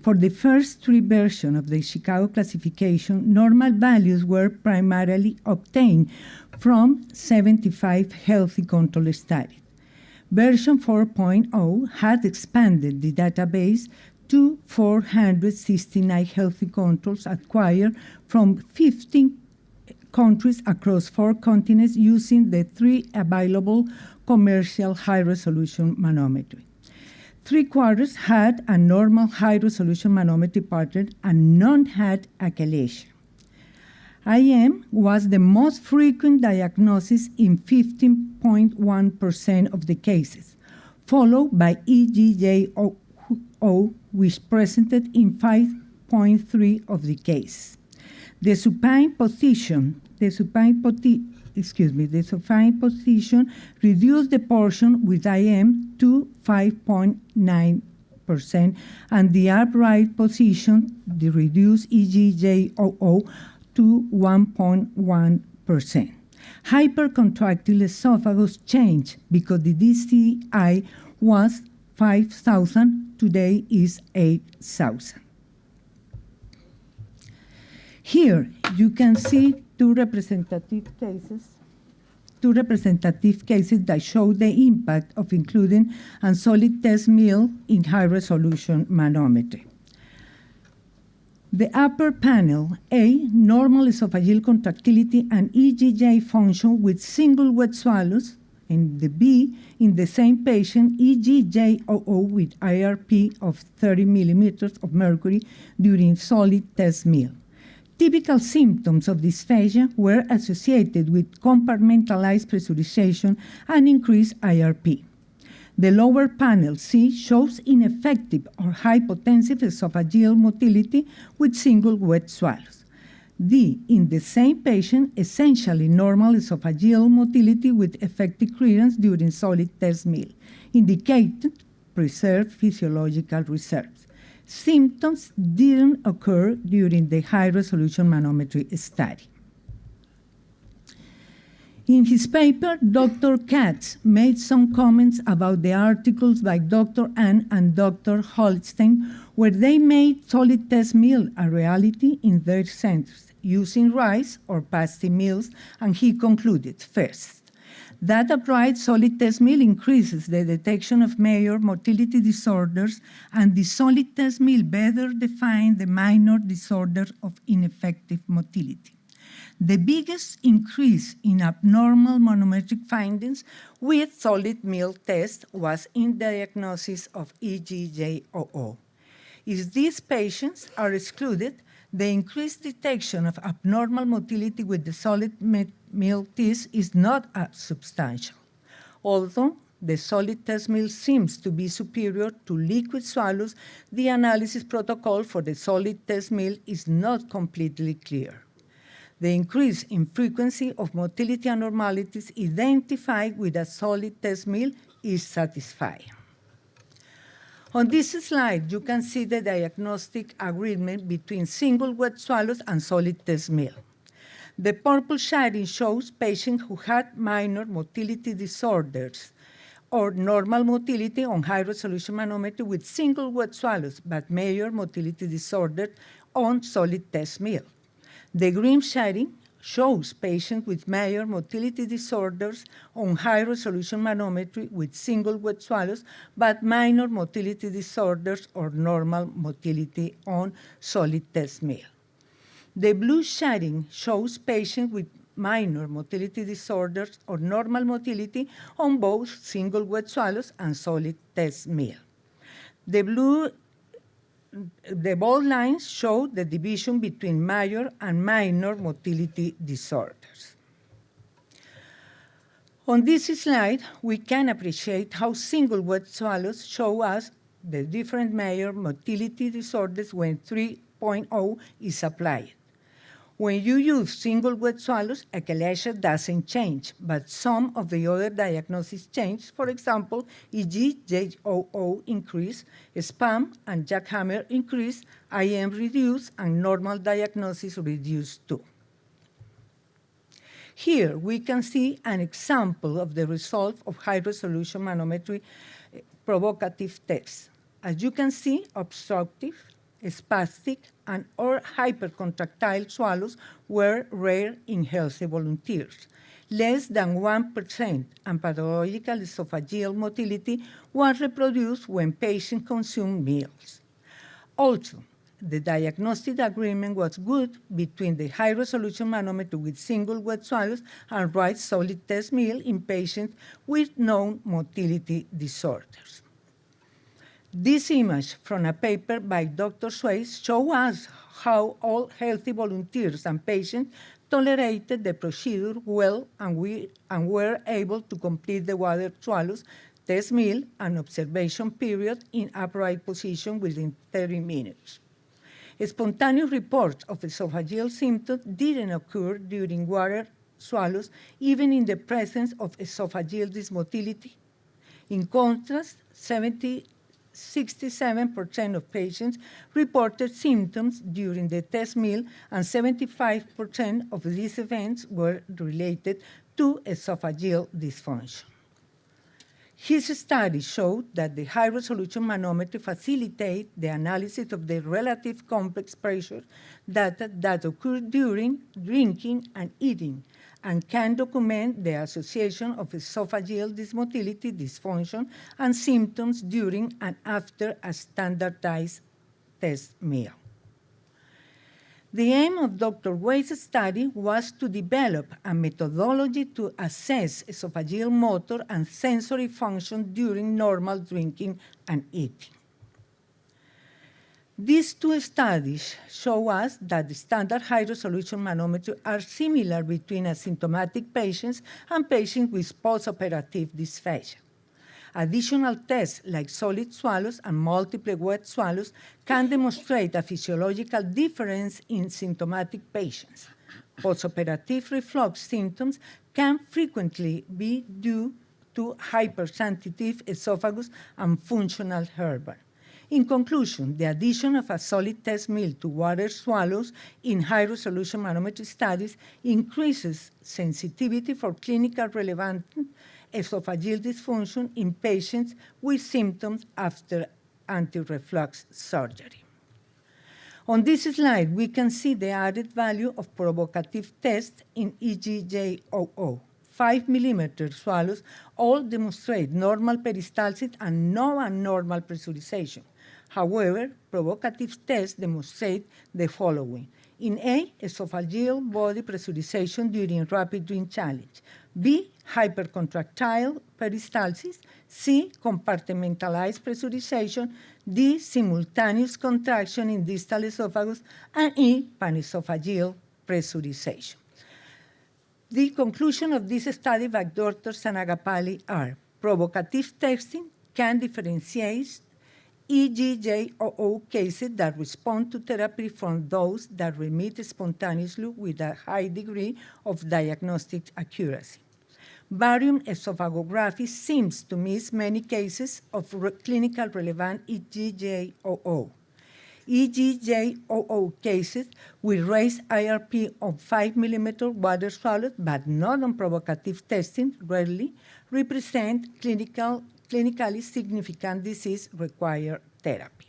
For the first three versions of the Chicago classification, normal values were primarily obtained from 75 healthy control studies. Version 4.0 had expanded the database to 469 healthy controls acquired from 15 countries across 4 continents using the 3 available commercial high-resolution manometry. 3/4 had a normal high-resolution manometry pattern and none had achalasia. IM was the most frequent diagnosis in 15.1% of the cases, followed by EGJ-0, which presented in 5.3% of the cases. The supine position reduced the portion with IM to 5.9%, and the upright position, the reduced EGJ-0 to 1.1%. Hypercontractile esophagus changed because the DCI was 5,000, today is 8,000. Here you can see two representative cases that show the impact of including a solid test meal in high-resolution manometry. The upper panel, A, normal esophageal contractility and EGJ function with single wet swallows, and the B, in the same patient, EGJ-0 with IRP of 30 millimeters of mercury during solid test meal. Typical symptoms of dysphagia were associated with compartmentalized pressurization and increased IRP. The lower panel, C, shows ineffective or hypotensive esophageal motility with single wet swallows. D, in the same patient, essentially normal esophageal motility with effective clearance during solid test meal, indicated preserved physiological reserves. Symptoms didn't occur during the high-resolution manometry study. In his paper, Dr. Katz made some comments about the articles by Dr. Ann and Dr. Holstein, where they made solid test meal a reality in their centers, using rice or pasty meals, and he concluded, first, that upright solid test meal increases the detection of major motility disorders, and the solid test meal better defines the minor disorders of ineffective motility. The biggest increase in abnormal manometric findings with solid meal test was in diagnosis of EGJ-0. If these patients are excluded, The increased detection of abnormal motility with the solid meal test is not substantial, although the solid test meal seems to be superior to liquid swallows. The analysis protocol for the solid test meal is not completely clear. The increase in frequency of motility abnormalities identified with a solid test meal is satisfying. On this slide, you can see the diagnostic agreement between single wet swallows and solid test meal. The purple shading shows patients who had minor motility disorders or normal motility on high-resolution manometry with single wet swallows, but major motility disorder on solid test meal. The green shading shows patients with major motility disorders on high-resolution manometry with single wet swallows, but minor motility disorders or normal motility on solid test meal. The blue shading shows patients with minor motility disorders or normal motility on both single wet swallows and solid test meal. The bold lines show the division between major and minor motility disorders. On this slide, we can appreciate how single wet swallows show us the different major motility disorders when 3.0 is applied. When you use single wet swallows, achalasia doesn't change, but some of the other diagnoses change. For example, e.g., JOO increase, SPAM and jackhammer increase, IM reduce, and normal diagnosis reduced too. Here we can see an example of the result of high-resolution manometry provocative tests. As you can see, obstructive, spastic, and or hypercontractile swallows were rare in healthy volunteers. Less than 1% and pathological esophageal motility was reproduced when patients consumed meals. Also, the diagnostic agreement was good between the high-resolution manometer with single wet swallows and right solid test meal in patients with known motility disorders. This image from a paper by Dr. Sweis shows us how all healthy volunteers and patients tolerated the procedure well and were able to complete the water swallows, test meal, and observation period in upright position within 30 minutes. Spontaneous reports of esophageal symptoms didn't occur during water swallows, even in the presence of esophageal dysmotility. In contrast, 67% of patients reported symptoms during the test meal, and 75% of these events were related to esophageal dysfunction. His study showed that the high-resolution manometer facilitates the analysis of the relative complex pressure data that occur during drinking and eating, and can document the association of esophageal dysmotility, dysfunction, and symptoms during and after a standardized test meal. The aim of Dr. Weiss' study was to develop a methodology to assess esophageal motor and sensory function during normal drinking and eating. These two studies show us that the standard high-resolution manometers are similar between asymptomatic patients and patients with postoperative dysphagia. Additional tests like solid swallows and multiple wet swallows can demonstrate a physiological difference in symptomatic patients. Postoperative reflux symptoms can frequently be due to hypersensitive esophagus and functional heartburn. In conclusion, the addition of a solid test meal to water swallows in high-resolution manometry studies increases sensitivity for clinically relevant esophageal dysfunction in patients with symptoms after anti-reflux surgery. On this slide, we can see the added value of provocative tests in EGJOO. 5 mm swallows all demonstrate normal peristalsis and no abnormal pressurization. However, provocative tests demonstrate the following. In A, esophageal body pressurization during rapid drink challenge. B, hypercontractile peristalsis, C, compartmentalized pressurization, D, simultaneous contraction in distal esophagus, and E, panesophageal pressurization. The conclusion of this study by Dr. Sanagapalli are provocative testing can differentiate EGJ-OO cases that respond to therapy from those that remit spontaneously with a high degree of diagnostic accuracy. Barium esophagography seems to miss many cases of clinical relevant EGJ-OO. EGJ-OO cases will raise IRP on 5 mm water swallowed, but not on provocative testing, rarely represent clinically significant disease require therapy.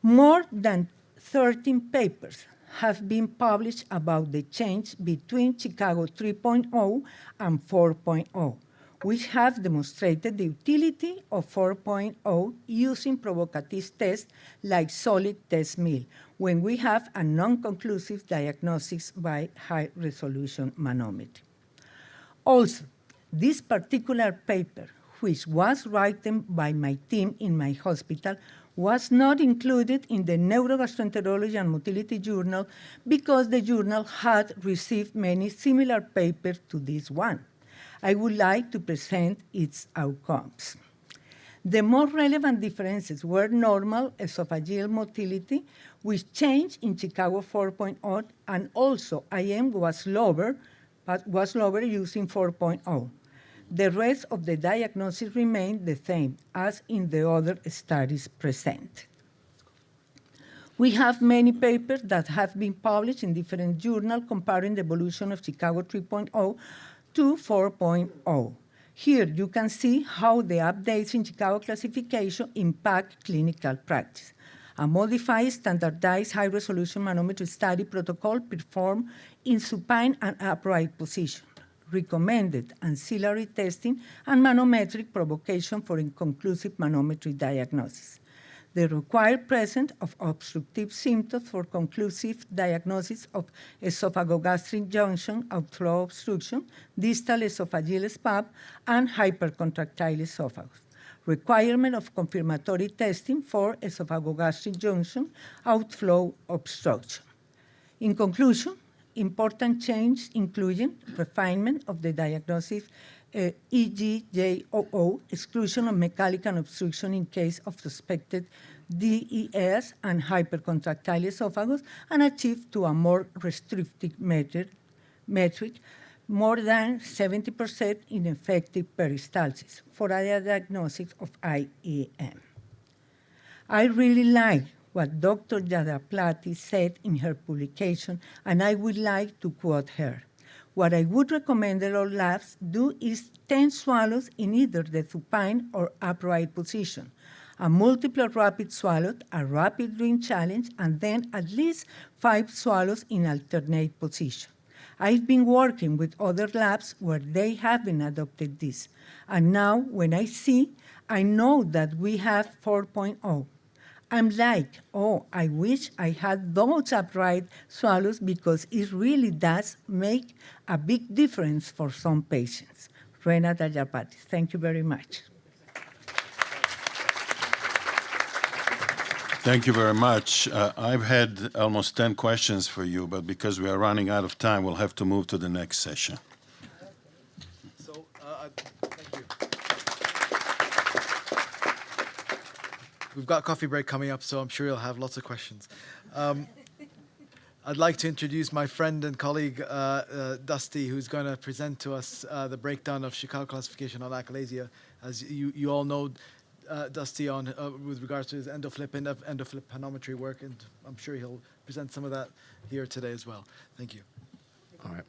More than 13 papers have been published about the change between Chicago 3.0 and 4.0, which have demonstrated the utility of 4.0 using provocative tests like solid test meal when we have a non-conclusive diagnosis by high-resolution manometry. Also, this particular paper, which was written by my team in my hospital, was not included in the Neurogastroenterology and Motility Journal because the journal had received many similar papers to this one. I would like to present its outcomes. The more relevant differences were normal esophageal motility, with change in Chicago 4.0, and also IM was lower, but was lower using 4.0. The rest of the diagnosis remained the same as in the other studies presented. We have many papers that have been published in different journals comparing the evolution of Chicago 3.0 to 4.0. Here you can see how the updates in Chicago classification impact clinical practice. A modified standardized high-resolution manometry study protocol performed in supine and upright position, recommended ancillary testing, and manometric provocation for inconclusive manometry diagnosis. The required presence of obstructive symptoms for conclusive diagnosis of esophagogastric junction, outflow obstruction, distal esophageal spasm, and hypercontractile esophagus. Requirement of confirmatory testing for esophagogastric junction, outflow obstruction. In conclusion, important change including refinement of the diagnosis EGJ-OO, exclusion of mechanical obstruction in case of suspected DES and hypercontractile esophagus, and achieved to a more restrictive metric, more than 70% in effective peristalsis for a diagnosis of IEM. I really like what Dr. Yadlapati said in her publication, and I would like to quote her. What I would recommend that all labs do is 10 swallows in either the supine or upright position, a multiple rapid swallow, a rapid drink challenge, and then at least 5 swallows in alternate position. I've been working with other labs where they haven't adopted this, and now when I see, I know that we have 4.0. I'm like, oh, I wish I had those upright swallows because it really does make a big difference for some patients. Rena Yadlapati, thank you very much. Thank you very much. I've had almost 10 questions for you, but because we are running out of time, we'll have to move to the next session. So, thank you. We've got a coffee break coming up, so I'm sure you'll have lots of questions. I'd like to introduce my friend and colleague, Dusty, who's going to present to us the breakdown of Chicago classification on Achalasia. As you all know, Dusty on with regards to his endoflip panometry work, and I'm sure he'll present some of that here today as well. Thank you. All right.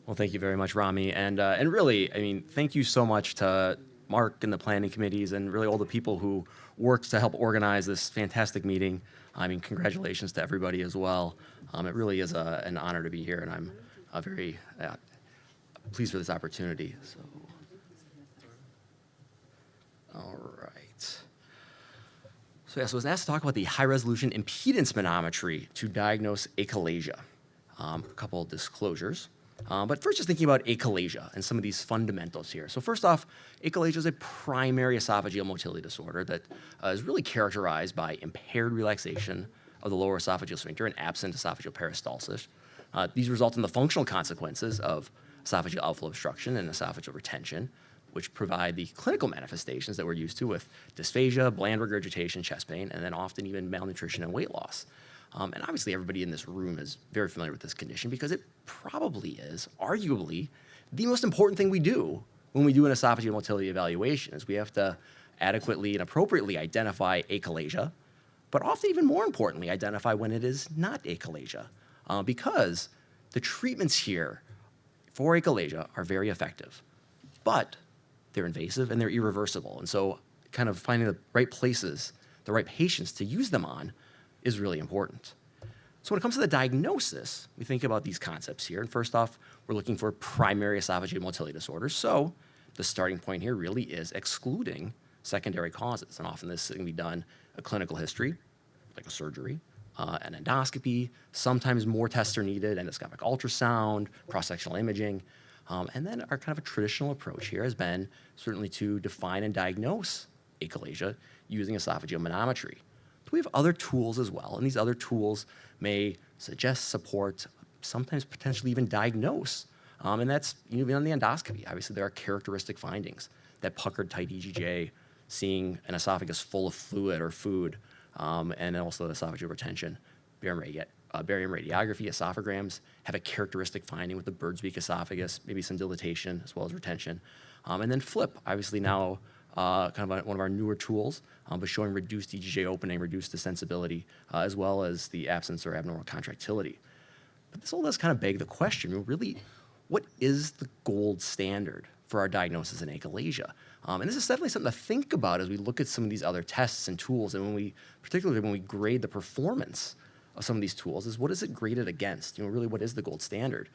Well, thank you very much, Rami, and really, I mean, thank you so much to Mark and the planning committees, and really all the people who worked to help organize this fantastic meeting. I mean, congratulations to everybody as well. It really is an honor to be here, and I'm very pleased for this opportunity. So, all right. So, yeah, so I was asked to talk about the high-resolution impedance manometry to diagnose achalasia. A couple of disclosures. But first, just thinking about achalasia and some of these fundamentals here. So first off, achalasia is a primary esophageal motility disorder that is really characterized by impaired relaxation of the lower esophageal sphincter and absent esophageal peristalsis. These result in the functional consequences of esophageal outflow obstruction and esophageal retention, which provide the clinical manifestations that we're used to with dysphagia, bland regurgitation, chest pain, and then often even malnutrition and weight loss. And obviously everybody in this room is very familiar with this condition because it probably is, arguably, the most important thing we do when we do an esophageal motility evaluation is we have to adequately and appropriately identify achalasia, but often even more importantly, identify when it is not achalasia, because the treatments here for achalasia are very effective, but they're invasive and they're irreversible. And so kind of finding the right places, the right patients to use them on is really important. So when it comes to the diagnosis, we think about these concepts here. And first off, we're looking for primary esophageal motility disorders. So the starting point here really is excluding secondary causes. And often this can be done a clinical history, like a surgery, an endoscopy. Sometimes more tests are needed, endoscopic ultrasound, cross-sectional imaging. And then our kind of a traditional approach here has been certainly to define and diagnose achalasia using esophageal manometry. But we have other tools as well, and these other tools may suggest, support, sometimes potentially even diagnose. And that's even on the endoscopy. Obviously, there are characteristic findings, that puckered tight EGJ, seeing an esophagus full of fluid or food, and also esophageal retention, barium radiography, esophagograms have a characteristic finding with the bird's beak esophagus, maybe some dilatation as well as retention. And then FLIP, obviously now kind of one of our newer tools, but showing reduced EGJ opening, reduced sensibility, as well as the absence or abnormal contractility. But this all does kind of beg the question, really, what is the gold standard for our diagnosis in achalasia? And this is definitely something to think about as we look at some of these other tests and tools, and particularly when we grade the performance of some of these tools, is what is it graded against? Really, what is the gold standard?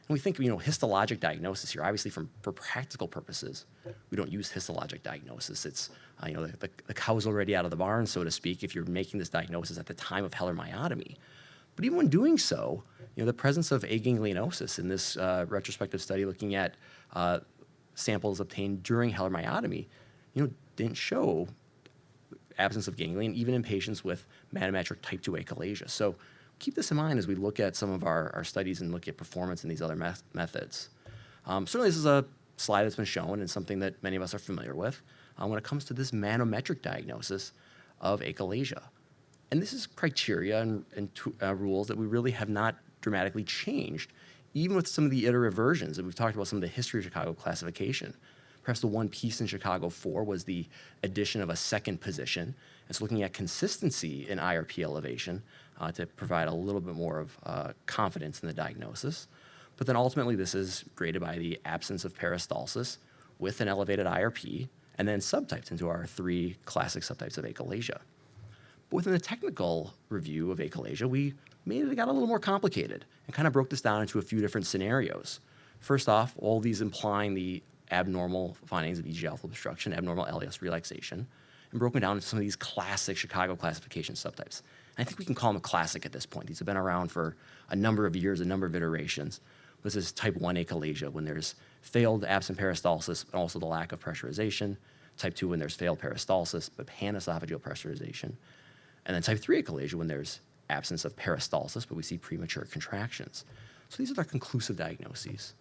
And we think, histologic diagnosis here. Obviously, for practical purposes, we don't use histologic diagnosis. It's, the cow's already out of the barn, so to speak, if you're making this diagnosis at the time of Heller myotomy. But even when doing so, the presence of aganglionosis in this retrospective study looking at samples obtained during Heller myotomy, didn't show absence of ganglion, even in patients with manometric type 2 achalasia. So keep this in mind as we look at some of our studies and look at performance in these other methods. Certainly this is a slide that's been shown and something that many of us are familiar with when it comes to this manometric diagnosis of achalasia. And this is criteria and rules that we really have not dramatically changed, even with some of the iterative versions. And we've talked about some of the history of Chicago classification. Perhaps the one piece in Chicago 4 was the addition of a second position. It's looking at consistency in IRP elevation to provide a little bit more of confidence in the diagnosis. But then ultimately, this is graded by the absence of peristalsis with an elevated IRP, and then subtyped into our 3 classic subtypes of achalasia. But within the technical review of achalasia, we got a little more complicated and kind of broke this down into a few different scenarios. First off, all these implying the abnormal findings of EGJ outflow obstruction, abnormal LAS relaxation, and broken down into some of these classic Chicago classification subtypes. And I think we can call them a classic at this point. These have been around for a number of years, a number of iterations. This is type 1 achalasia when there's failed absent peristalsis, but also the lack of pressurization. Type 2 when there's failed peristalsis, but panesophageal pressurization. And then type 3 achalasia when there's absence of peristalsis, but we see premature contractions. So these are our conclusive diagnoses.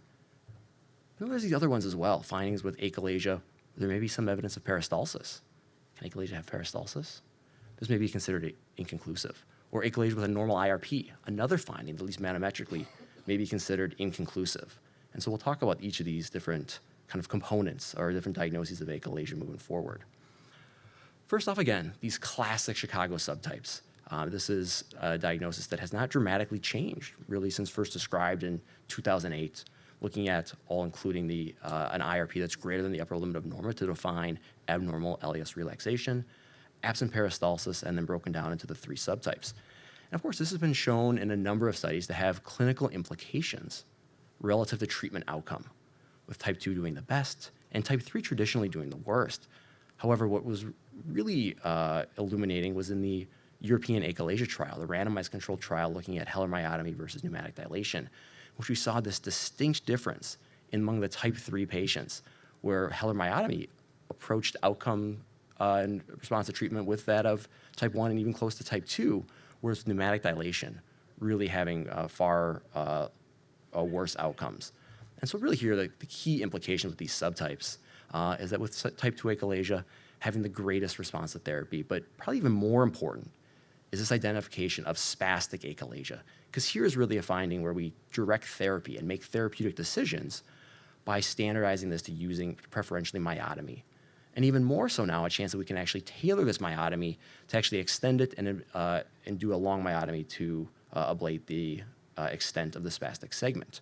And there's these other ones as well, findings with achalasia. There may be some evidence of peristalsis. Can achalasia have peristalsis? This may be considered inconclusive. Or achalasia with a normal IRP, another finding, at least manometrically, may be considered inconclusive. And so we'll talk about each of these different kind of components or different diagnoses of achalasia moving forward. First off, again, these classic Chicago subtypes. This is a diagnosis that has not dramatically changed, really, since first described in 2008, looking at all including an IRP that's greater than the upper limit of norma to define abnormal LAS relaxation, absent peristalsis, and then broken down into the 3 subtypes. And of course, this has been shown in a number of studies to have clinical implications relative to treatment outcome, with type 2 doing the best and type 3 traditionally doing the worst. However, what was really illuminating was in the European achalasia trial, the randomized controlled trial looking at Heller myotomy versus pneumatic dilation. which we saw this distinct difference among the type 3 patients, where Heller myotomy approached outcome in response to treatment with that of type 1 and even close to type 2, whereas pneumatic dilation really having far worse outcomes. And so really here, the key implication with these subtypes is that with type 2 achalasia, having the greatest response to therapy, but probably even more important is this identification of spastic achalasia. Because here is really a finding where we direct therapy and make therapeutic decisions by standardizing this to using preferentially myotomy. And even more so now, a chance that we can actually tailor this myotomy to actually extend it and do a long myotomy to ablate the extent of the spastic segment.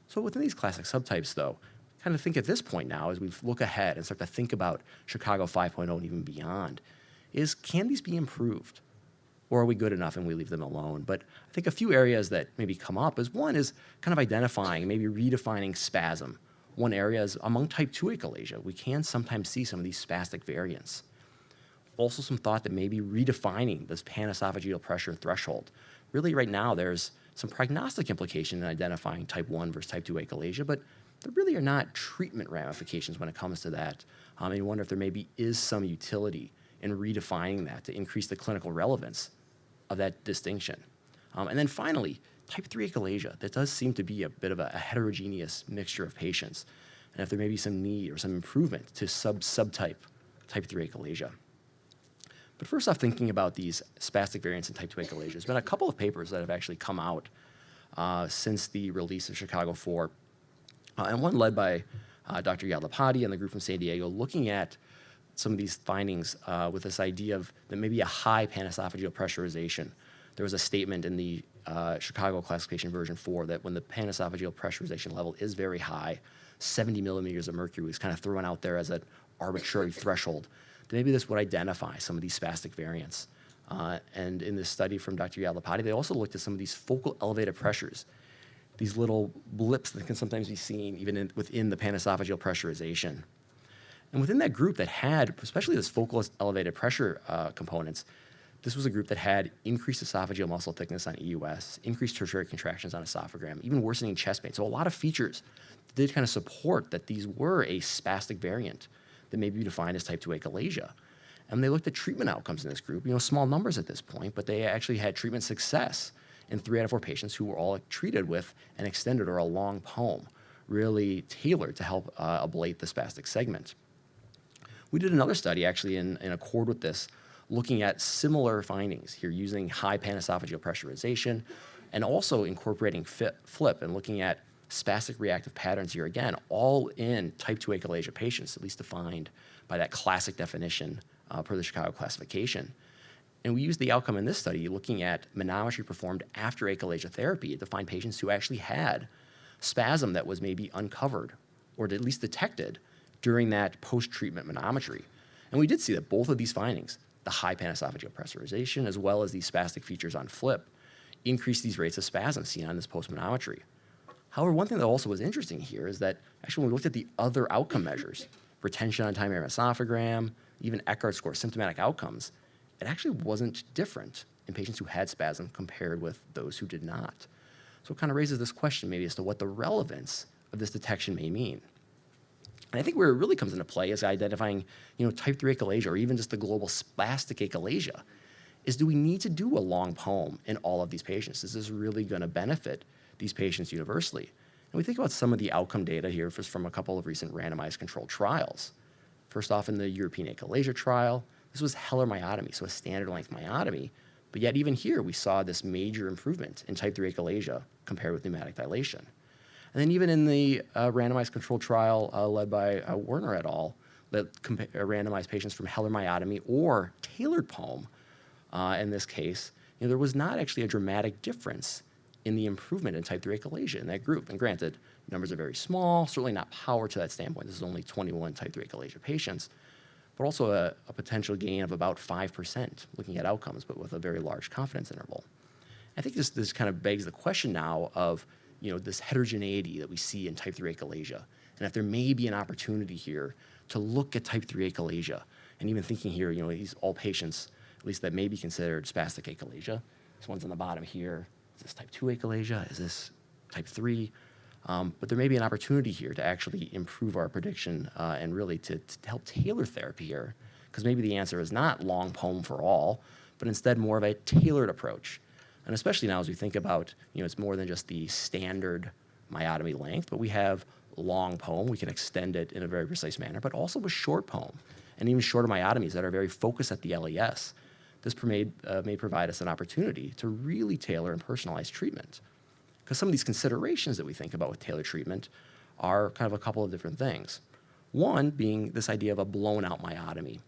So within these classic subtypes, though, kind of think at this point now, as we look ahead and start to think about Chicago 5.0 and even beyond, is can these be improved? Or are we good enough and we leave them alone? But I think a few areas that maybe come up is one is kind of identifying, maybe redefining spasm. One area is among type 2 achalasia, we can sometimes see some of these spastic variants. Also some thought that maybe redefining this panesophageal pressure threshold. Really right now there's some prognostic implication in identifying type 1 versus type 2 achalasia, but there really are not treatment ramifications when it comes to that. And you wonder if there maybe is some utility in redefining that to increase the clinical relevance of that distinction. And then finally, type 3 achalasia, that does seem to be a bit of a heterogeneous mixture of patients, and if there may be some need or some improvement to subtype type 3 achalasia. But first off, thinking about these spastic variants in type 2 achalasia, there's been a couple of papers that have actually come out since the release of Chicago 4, and one led by Dr. Yadlapati and the group from San Diego, looking at some of these findings with this idea of that maybe a high panesophageal pressurization. There was a statement in the Chicago classification version 4 that when the panesophageal pressurization level is very high, 70 millimeters of mercury was kind of thrown out there as an arbitrary threshold. That maybe this would identify some of these spastic variants. And in this study from Dr. Yadlapati, they also looked at some of these focal elevated pressures, these little blips that can sometimes be seen even within the panesophageal pressurization. And within that group that had, especially this focal elevated pressure components, this was a group that had increased esophageal muscle thickness on EUS, increased tertiary contractions on esophagram, even worsening chest pain. So a lot of features did kind of support that these were a spastic variant that may be defined as type 2 achalasia. And they looked at treatment outcomes in this group, small numbers at this point, but they actually had treatment success in 3 out of 4 patients who were all treated with an extended or a long POEM, really tailored to help ablate the spastic segment. We did another study actually in accord with this, looking at similar findings here using high panesophageal pressurization and also incorporating FLIP and looking at spastic reactive patterns here again, all in type 2 achalasia patients, at least defined by that classic definition per the Chicago classification. And we used the outcome in this study looking at manometry performed after achalasia therapy to find patients who actually had spasm that was maybe uncovered or at least detected during that post-treatment manometry. And we did see that both of these findings, the high panesophageal pressurization as well as these spastic features on FLIP, increased these rates of spasm seen on this post-manometry. However, one thing that also was interesting here is that actually when we looked at the other outcome measures, retention on time esophagram, even Eckhart score, symptomatic outcomes, it actually wasn't different in patients who had spasm compared with those who did not. So it kind of raises this question maybe as to what the relevance of this detection may mean. And I think where it really comes into play is identifying, type 3 achalasia or even just the global spastic achalasia is, do we need to do a long POEM in all of these patients? Is this really going to benefit these patients universally? And we think about some of the outcome data here from a couple of recent randomized controlled trials. First off, in the European achalasia trial, this was Heller myotomy, so a standard length myotomy, but yet even here we saw this major improvement in type 3 achalasia compared with pneumatic dilation. And then even in the randomized controlled trial led by Werner et al. That randomized patients from Heller myotomy or tailored POEM, in this case, there was not actually a dramatic difference in the improvement in type 3 achalasia in that group. And granted, numbers are very small, certainly not powered to that standpoint. This is only 21 type 3 achalasia patients, but also a potential gain of about 5% looking at outcomes, but with a very large confidence interval. I think this kind of begs the question now of, this heterogeneity that we see in type 3 achalasia, and if there may be an opportunity here to look at type 3 achalasia, and even thinking here, these all patients, at least that may be considered spastic achalasia. This one's on the bottom here. Is this type 2 achalasia? Is this type 3. But there may be an opportunity here to actually improve our prediction and really to help tailor therapy here. Because maybe the answer is not long POEM for all, but instead more of a tailored approach. And especially now as we think about, it's more than just the standard myotomy length, but we have long POEM. We can extend it in a very precise manner, but also with short POEM and even shorter myotomies that are very focused at the LES. This may provide us an opportunity to really tailor and personalize treatment. Because some of these considerations that we think about with tailored treatment are kind of a couple of different things. One being this idea of a blown out myotomy.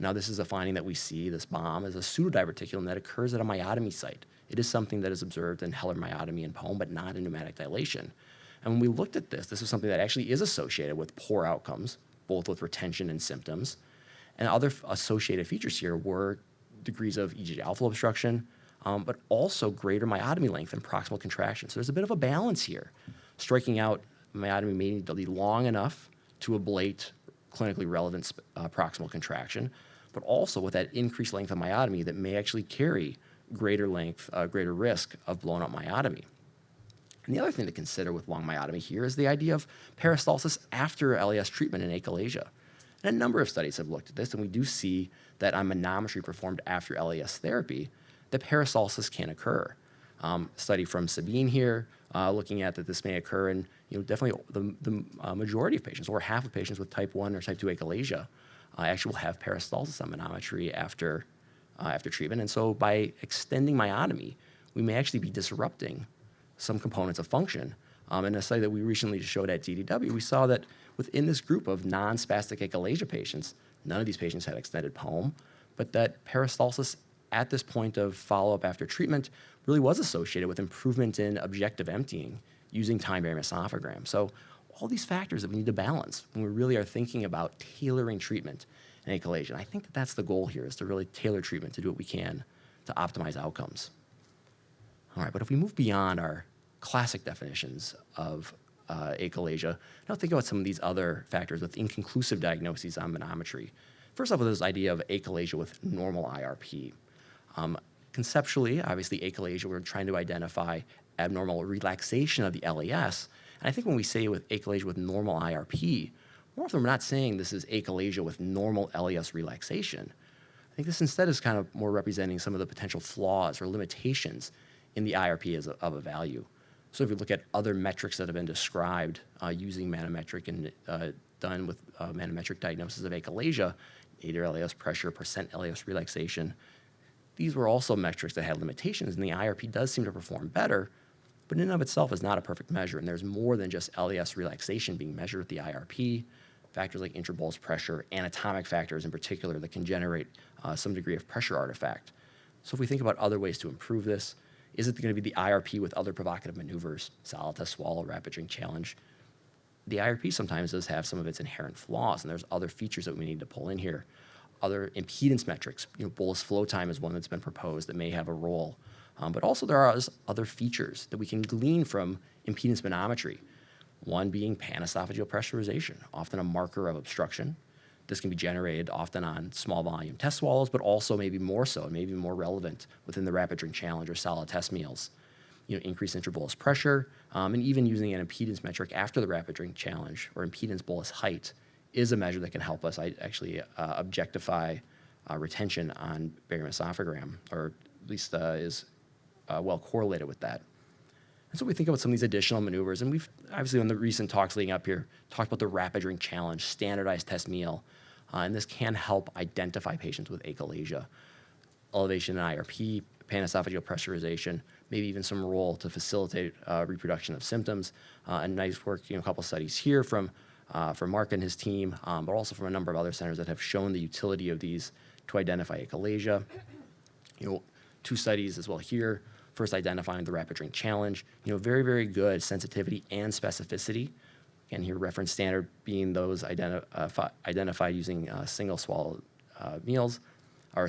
Now, this is a finding that we see, this BOM, is a pseudodiverticulum that occurs at a myotomy site. It is something that is observed in Heller myotomy and POEM, but not in pneumatic dilation. And when we looked at this is something that actually is associated with poor outcomes, both with retention and symptoms. And other associated features here were degrees of EGJ outflow obstruction, but also greater myotomy length and proximal contraction. So there's a bit of a balance here. Striking out myotomy may need to be long enough to ablate clinically relevant proximal contraction, but also with that increased length of myotomy that may actually carry greater length, greater risk of blown out myotomy. And the other thing to consider with long myotomy here is the idea of peristalsis after LES treatment in achalasia. And a number of studies have looked at this, and we do see that on manometry performed after LES therapy, that peristalsis can occur. Study from Sabine here, looking at that this may occur in definitely the majority of patients, or half of patients with type 1 or type 2 achalasia actually will have peristalsis on manometry after treatment. And so by extending myotomy, we may actually be disrupting some components of function. In a study that we recently showed at DDW, we saw that within this group of non-spastic achalasia patients, none of these patients had extended POEM, but that peristalsis at this point of follow-up after treatment really was associated with improvement in objective emptying using time-varying esophagram. So all these factors that we need to balance when we really are thinking about tailoring treatment in achalasia. And I think that that's the goal here, is to really tailor treatment to do what we can to optimize outcomes. All right, but if we move beyond our classic definitions of achalasia, now think about some of these other factors with inconclusive diagnoses on manometry. First off, with this idea of achalasia with normal IRP. Conceptually, obviously, achalasia, we're trying to identify abnormal relaxation of the LES. And I think when we say with achalasia with normal IRP, more often we're not saying this is achalasia with normal LES relaxation. I think this instead is kind of more representing some of the potential flaws or limitations in the IRP as of a value. So if you look at other metrics that have been described using manometric and done with manometric diagnosis of achalasia, nadir LES pressure, percent LES relaxation, these were also metrics that had limitations, and the IRP does seem to perform better, but in and of itself is not a perfect measure, and there's more than just LES relaxation being measured with the IRP. Factors like intrabolus pressure, anatomic factors in particular that can generate some degree of pressure artifact. So if we think about other ways to improve this, is it going to be the IRP with other provocative maneuvers, solid test swallow, rapid drink challenge? The IRP sometimes does have some of its inherent flaws, and there's other features that we need to pull in here. Other impedance metrics, bolus flow time is one that's been proposed that may have a role. But also there are other features that we can glean from impedance manometry. One being panesophageal pressurization, often a marker of obstruction. This can be generated often on small volume test swallows, but also maybe more so, maybe more relevant within the rapid drink challenge or solid test meals. Increased intrabolus pressure, and even using an impedance metric after the rapid drink challenge or impedance bolus height is a measure that can help us actually objectify retention on barium esophagram, or at least is well correlated with that. And so we think about some of these additional maneuvers, and we've obviously in the recent talks leading up here talked about the rapid drink challenge, standardized test meal, and this can help identify patients with achalasia. Elevation in IRP, panesophageal pressurization, maybe even some role to facilitate reproduction of symptoms. And nice work, a couple studies here from Mark and his team, but also from a number of other centers that have shown the utility of these to identify achalasia. 2 studies as well here. First, identifying the rapid drink challenge. Very, very good sensitivity and specificity. Again, here reference standard being those identified using single swallow meals, or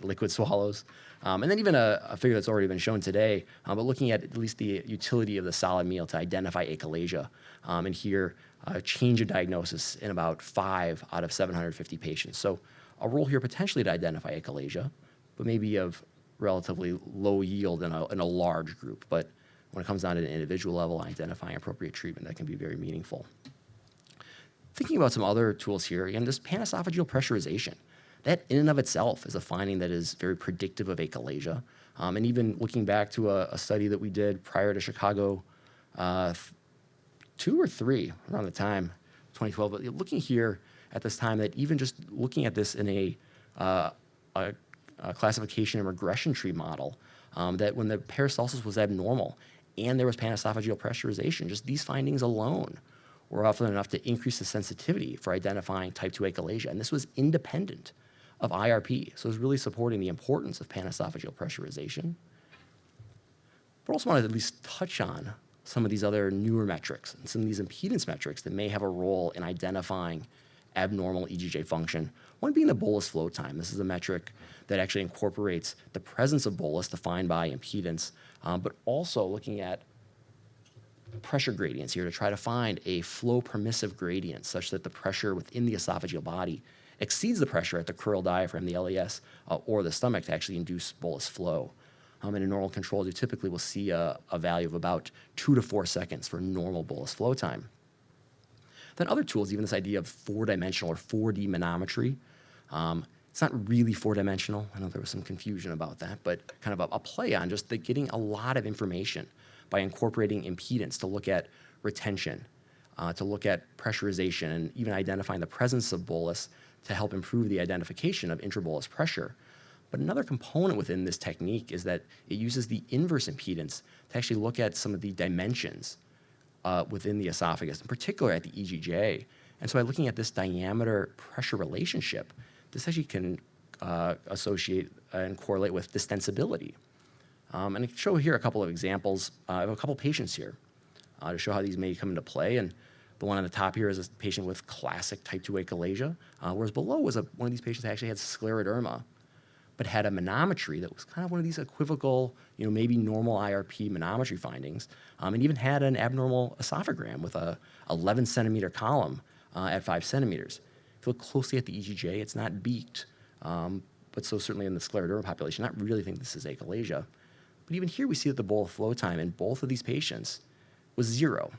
liquid swallows. And then even a figure that's already been shown today, but looking at least the utility of the solid meal to identify achalasia. And here, change of diagnosis in about 5 out of 750 patients. So a role here potentially to identify achalasia, but maybe of relatively low yield in a large group. But when it comes down to an individual level, identifying appropriate treatment, that can be very meaningful. Thinking about some other tools here, again, this panesophageal pressurization. That in and of itself is a finding that is very predictive of achalasia. And even looking back to a study that we did prior to Chicago 2 or 3 around the time, 2012, but looking here at this time, that even just looking at this in a classification and regression tree model, that when the peristalsis was abnormal and there was panesophageal pressurization, just these findings alone were often enough to increase the sensitivity for identifying type 2 achalasia. And this was independent of IRP. So it was really supporting the importance of panesophageal pressurization. But also wanted to at least touch on some of these other newer metrics and some of these impedance metrics that may have a role in identifying abnormal EGJ function. One being the bolus flow time. This is a metric that actually incorporates the presence of bolus defined by impedance, but also looking at pressure gradients here to try to find a flow permissive gradient such that the pressure within the esophageal body exceeds the pressure at the crural diaphragm, the LES, or the stomach to actually induce bolus flow. In a normal control, you typically will see a value of about 2 to 4 seconds for normal bolus flow time. Then other tools, even this idea of 4-dimensional or 4D manometry. It's not really 4-dimensional. I know there was some confusion about that, but kind of a play on just getting a lot of information by incorporating impedance to look at retention, to look at pressurization, and even identifying the presence of bolus to help improve the identification of intrabolus pressure. But another component within this technique is that it uses the inverse impedance to actually look at some of the dimensions within the esophagus, in particular at the EGJ. And so by looking at this diameter pressure relationship, this actually can associate and correlate with distensibility. And I can show here a couple of examples. I have a couple patients here to show how these may come into play. And the one on the top here is a patient with classic type 2 achalasia, whereas below was one of these patients that actually had scleroderma, but had a manometry that was kind of one of these equivocal, maybe normal IRP manometry findings, and even had an abnormal esophagram with a 11 centimeter column at 5 centimeters. If you look closely at the EGJ, it's not beaked, but so certainly in the scleroderma population, not really think this is achalasia. But even here we see that the bolus flow time in both of these patients was 0.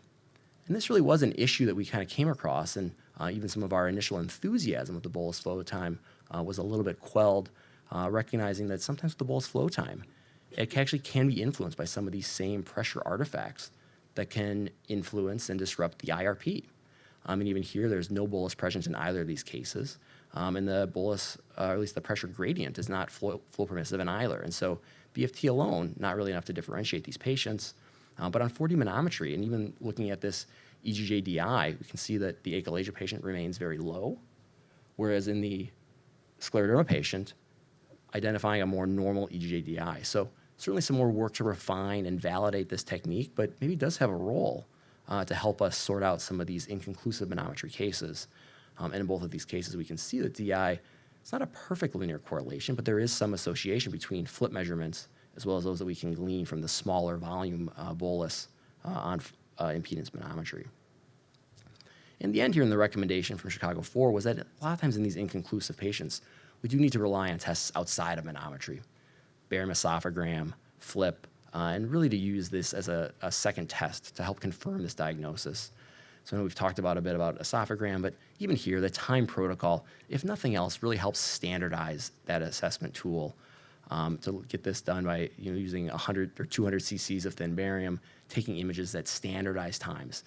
And this really was an issue that we kind of came across, and even some of our initial enthusiasm with the bolus flow time was a little bit quelled, recognizing that sometimes with the bolus flow time, it actually can be influenced by some of these same pressure artifacts that can influence and disrupt the IRP. And even here, there's no bolus present in either of these cases. And the bolus, or at least the pressure gradient, is not flow permissive in either. And so BFT alone, not really enough to differentiate these patients. But on 4D manometry, and even looking at this EGJ-DI, we can see that the achalasia patient remains very low, whereas in the scleroderma patient, identifying a more normal EGJ-DI. So certainly some more work to refine and validate this technique, but maybe does have a role to help us sort out some of these inconclusive manometry cases. And in both of these cases, we can see that DI, it's not a perfect linear correlation, but there is some association between flip measurements as well as those that we can glean from the smaller volume bolus on impedance manometry. In the end here in the recommendation from Chicago 4 was that a lot of times in these inconclusive patients, we do need to rely on tests outside of manometry, barium esophagram, flip, and really to use this as a second test to help confirm this diagnosis. So I know we've talked about a bit about esophagram, but even here, the time protocol, if nothing else, really helps standardize that assessment tool to get this done by using 100 or 200 cc's of thin barium, taking images that standardize times.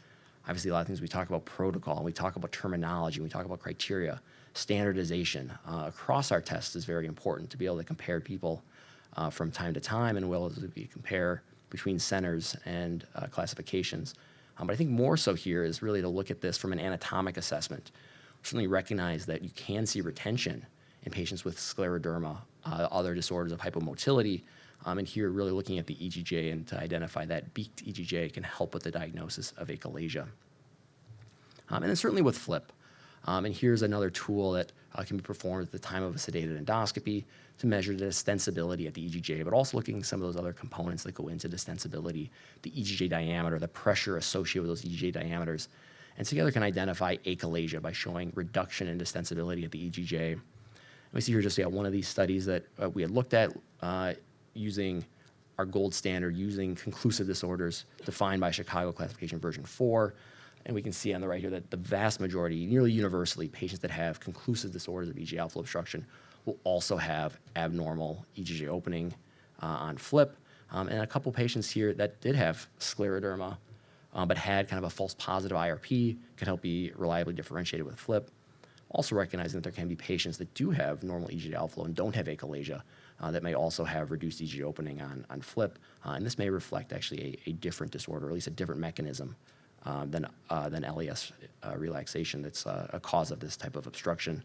Obviously, a lot of things we talk about protocol, we talk about terminology, we talk about criteria. Standardization across our tests is very important to be able to compare people from time to time, and well as we compare between centers and classifications. But I think more so here is really to look at this from an anatomic assessment. Certainly recognize that you can see retention in patients with scleroderma, other disorders of hypomotility, and here really looking at the EGJ and to identify that beaked EGJ can help with the diagnosis of achalasia. And then certainly with flip. And here's another tool that can be performed at the time of a sedated endoscopy to measure the distensibility at the EGJ, but also looking at some of those other components that go into distensibility, the EGJ diameter, the pressure associated with those EGJ diameters, and together can identify achalasia by showing reduction in distensibility at the EGJ. And we see here just one of these studies that we had looked at using our gold standard using conclusive disorders defined by Chicago Classification version 4. And we can see on the right here that the vast majority, nearly universally, patients that have conclusive disorders of EJ outflow obstruction will also have abnormal EGJ opening on flip. And a couple patients here that did have scleroderma, but had kind of a false positive IRP, could help be reliably differentiated with flip. Also recognizing that there can be patients that do have normal EGJ outflow and don't have achalasia that may also have reduced EGJ opening on flip. And this may reflect actually a different disorder, or at least a different mechanism than LES relaxation that's a cause of this type of obstruction.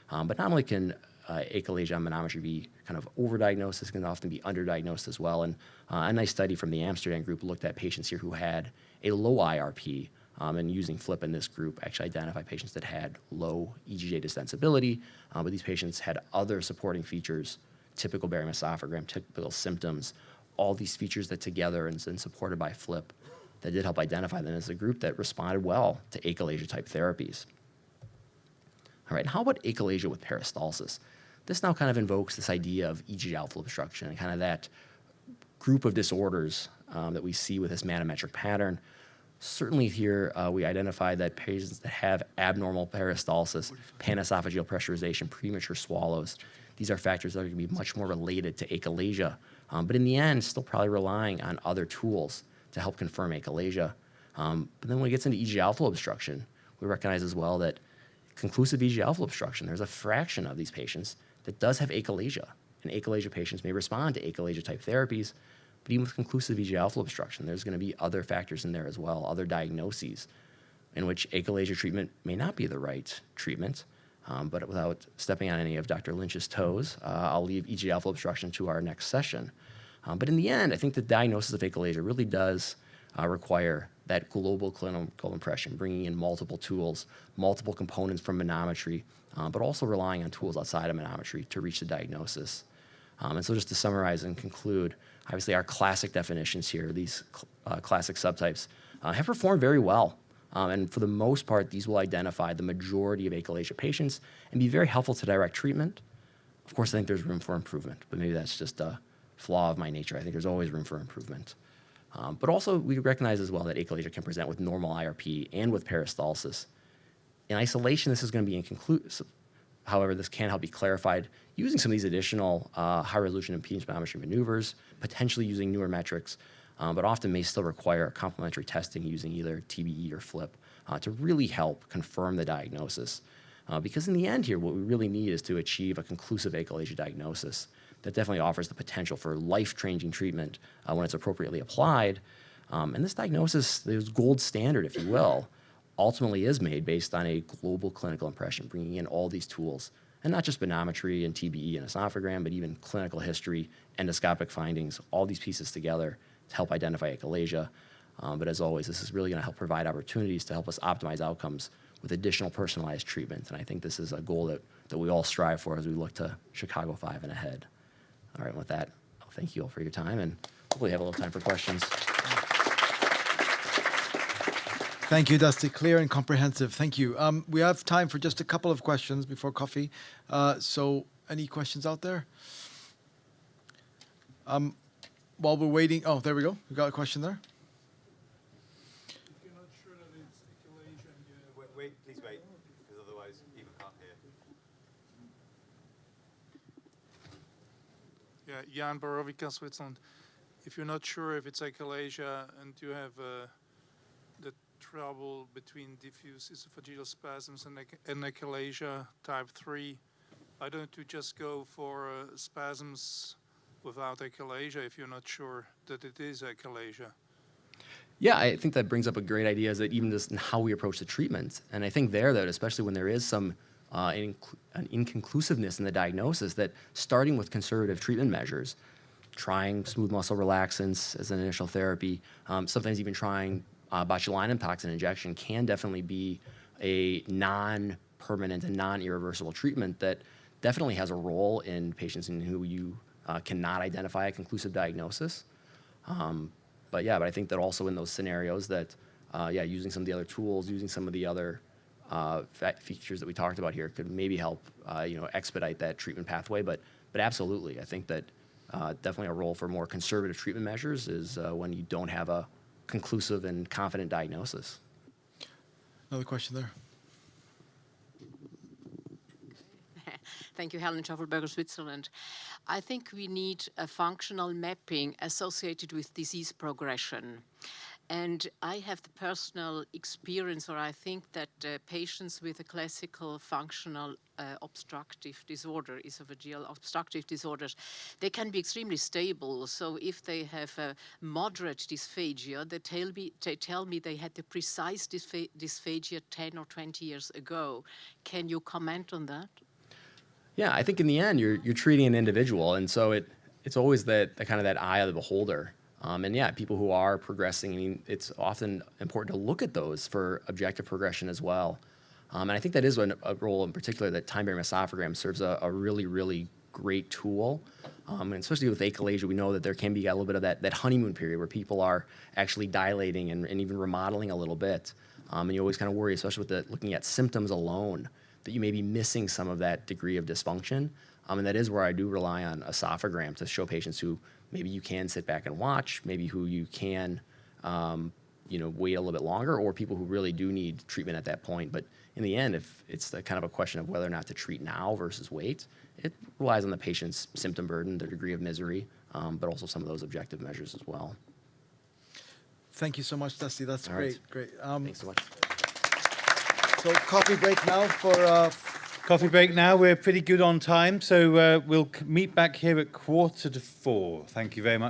But not only can achalasia on manometry be kind of overdiagnosed, it can often be underdiagnosed as well. And a nice study from the Amsterdam group looked at patients here who had a low IRP, and using flip in this group actually identified patients that had low EGJ distensibility, but these patients had other supporting features, typical barium esophagram, typical symptoms, all these features that together and supported by flip that did help identify them as a group that responded well to achalasia type therapies. All right, how about achalasia with peristalsis? This now kind of invokes this idea of EGJ outflow obstruction and kind of that group of disorders that we see with this manometric pattern. Certainly here, we identified that patients that have abnormal peristalsis, panesophageal pressurization, premature swallows, these are factors that are going to be much more related to achalasia, but in the end, still probably relying on other tools to help confirm achalasia. But then when it gets into EGJ outflow obstruction, we recognize as well that conclusive EGJ outflow obstruction, there's a fraction of these patients that does have achalasia, and achalasia patients may respond to achalasia type therapies. But even with conclusive EGJ outflow obstruction, there's going to be other factors in there as well, other diagnoses in which achalasia treatment may not be the right treatment. But without stepping on any of Dr. Lynch's toes, I'll leave EGJ outflow obstruction to our next session. But in the end, I think the diagnosis of achalasia really does require that global clinical impression, bringing in multiple tools, multiple components from manometry, but also relying on tools outside of manometry to reach the diagnosis. And so just to summarize and conclude, obviously our classic definitions here, these classic subtypes, have performed very well. And for the most part, these will identify the majority of achalasia patients and be very helpful to direct treatment. Of course, I think there's room for improvement, but maybe that's just a flaw of my nature. I think there's always room for improvement. But also, we recognize as well that achalasia can present with normal IRP and with peristalsis. In isolation, this is going to be inconclusive. However, this can help be clarified using some of these additional high-resolution impedance manometry maneuvers, potentially using newer metrics, but often may still require complementary testing using either TBE or FLIP to really help confirm the diagnosis. Because in the end here, what we really need is to achieve a conclusive achalasia diagnosis that definitely offers the potential for life-changing treatment when it's appropriately applied. And this diagnosis, this gold standard, if you will, ultimately is made based on a global clinical impression, bringing in all these tools, and not just manometry and TBE and esophagram, but even clinical history, endoscopic findings, all these pieces together to help identify achalasia. But as always, this is really going to help provide opportunities to help us optimize outcomes with additional personalized treatment. And I think this is a goal that we all strive for as we look to Chicago 5 and ahead. All right, with that, I'll thank you all for your time, and hopefully have a little time for questions. Thank you, Dusty. Clear and comprehensive. Thank you. We have time for just a couple of questions before coffee. So any questions out there? While we're waiting, oh, there we go. We got a question there. If you're not sure that it's achalasia, wait, please wait, because otherwise people can't hear. Yeah, Jan Borovica, Switzerland. If you're not sure if it's achalasia and you have the trouble between diffuse esophageal spasms and achalasia type 3, why don't you just go for spasms without achalasia if you're not sure that it is achalasia? Yeah, I think that brings up a great idea, is that even just in how we approach the treatment. And I think that especially when there is some an inconclusiveness in the diagnosis, that starting with conservative treatment measures, trying smooth muscle relaxants as an initial therapy, sometimes even trying botulinum toxin injection can definitely be a non-permanent and non-irreversible treatment that definitely has a role in patients in who you cannot identify a conclusive diagnosis. But I think that also in those scenarios that, using some of the other tools, using some of the other features that we talked about here could maybe help, expedite that treatment pathway. But absolutely, I think that definitely a role for more conservative treatment measures is when you don't have a conclusive and confident diagnosis. Another question there. Thank you, Helen Schaffelberger, Switzerland. I think we need a functional mapping associated with disease progression. And I have the personal experience, or I think that patients with a classical functional obstructive disorder, esophageal obstructive disorders, they can be extremely stable. So if they have a moderate dysphagia, they tell me they had the precise dysphagia 10 or 20 years ago. Can you comment on that? Yeah, I think in the end, you're treating an individual, and so it's always that kind of that eye of the beholder. And yeah, people who are progressing, I mean, it's often important to look at those for objective progression as well. And I think that is a role in particular that time-bearing esophagram serves a really, really great tool. And especially with achalasia, we know that there can be a little bit of that honeymoon period where people are actually dilating and even remodeling a little bit. And you always kind of worry, especially with looking at symptoms alone, that you may be missing some of that degree of dysfunction. And that is where I do rely on esophagram to show patients who maybe you can sit back and watch, maybe who you can wait a little bit longer, or people who really do need treatment at that point. But in the end, if it's kind of a question of whether or not to treat now versus wait, it relies on the patient's symptom burden, their degree of misery, but also some of those objective measures as well. Thank you so much, Dusty. That's All great. right. Great. Thanks so much. So coffee break now for... Coffee break now. We're pretty good on time, so we'll meet back here at 3:45. Thank you very much.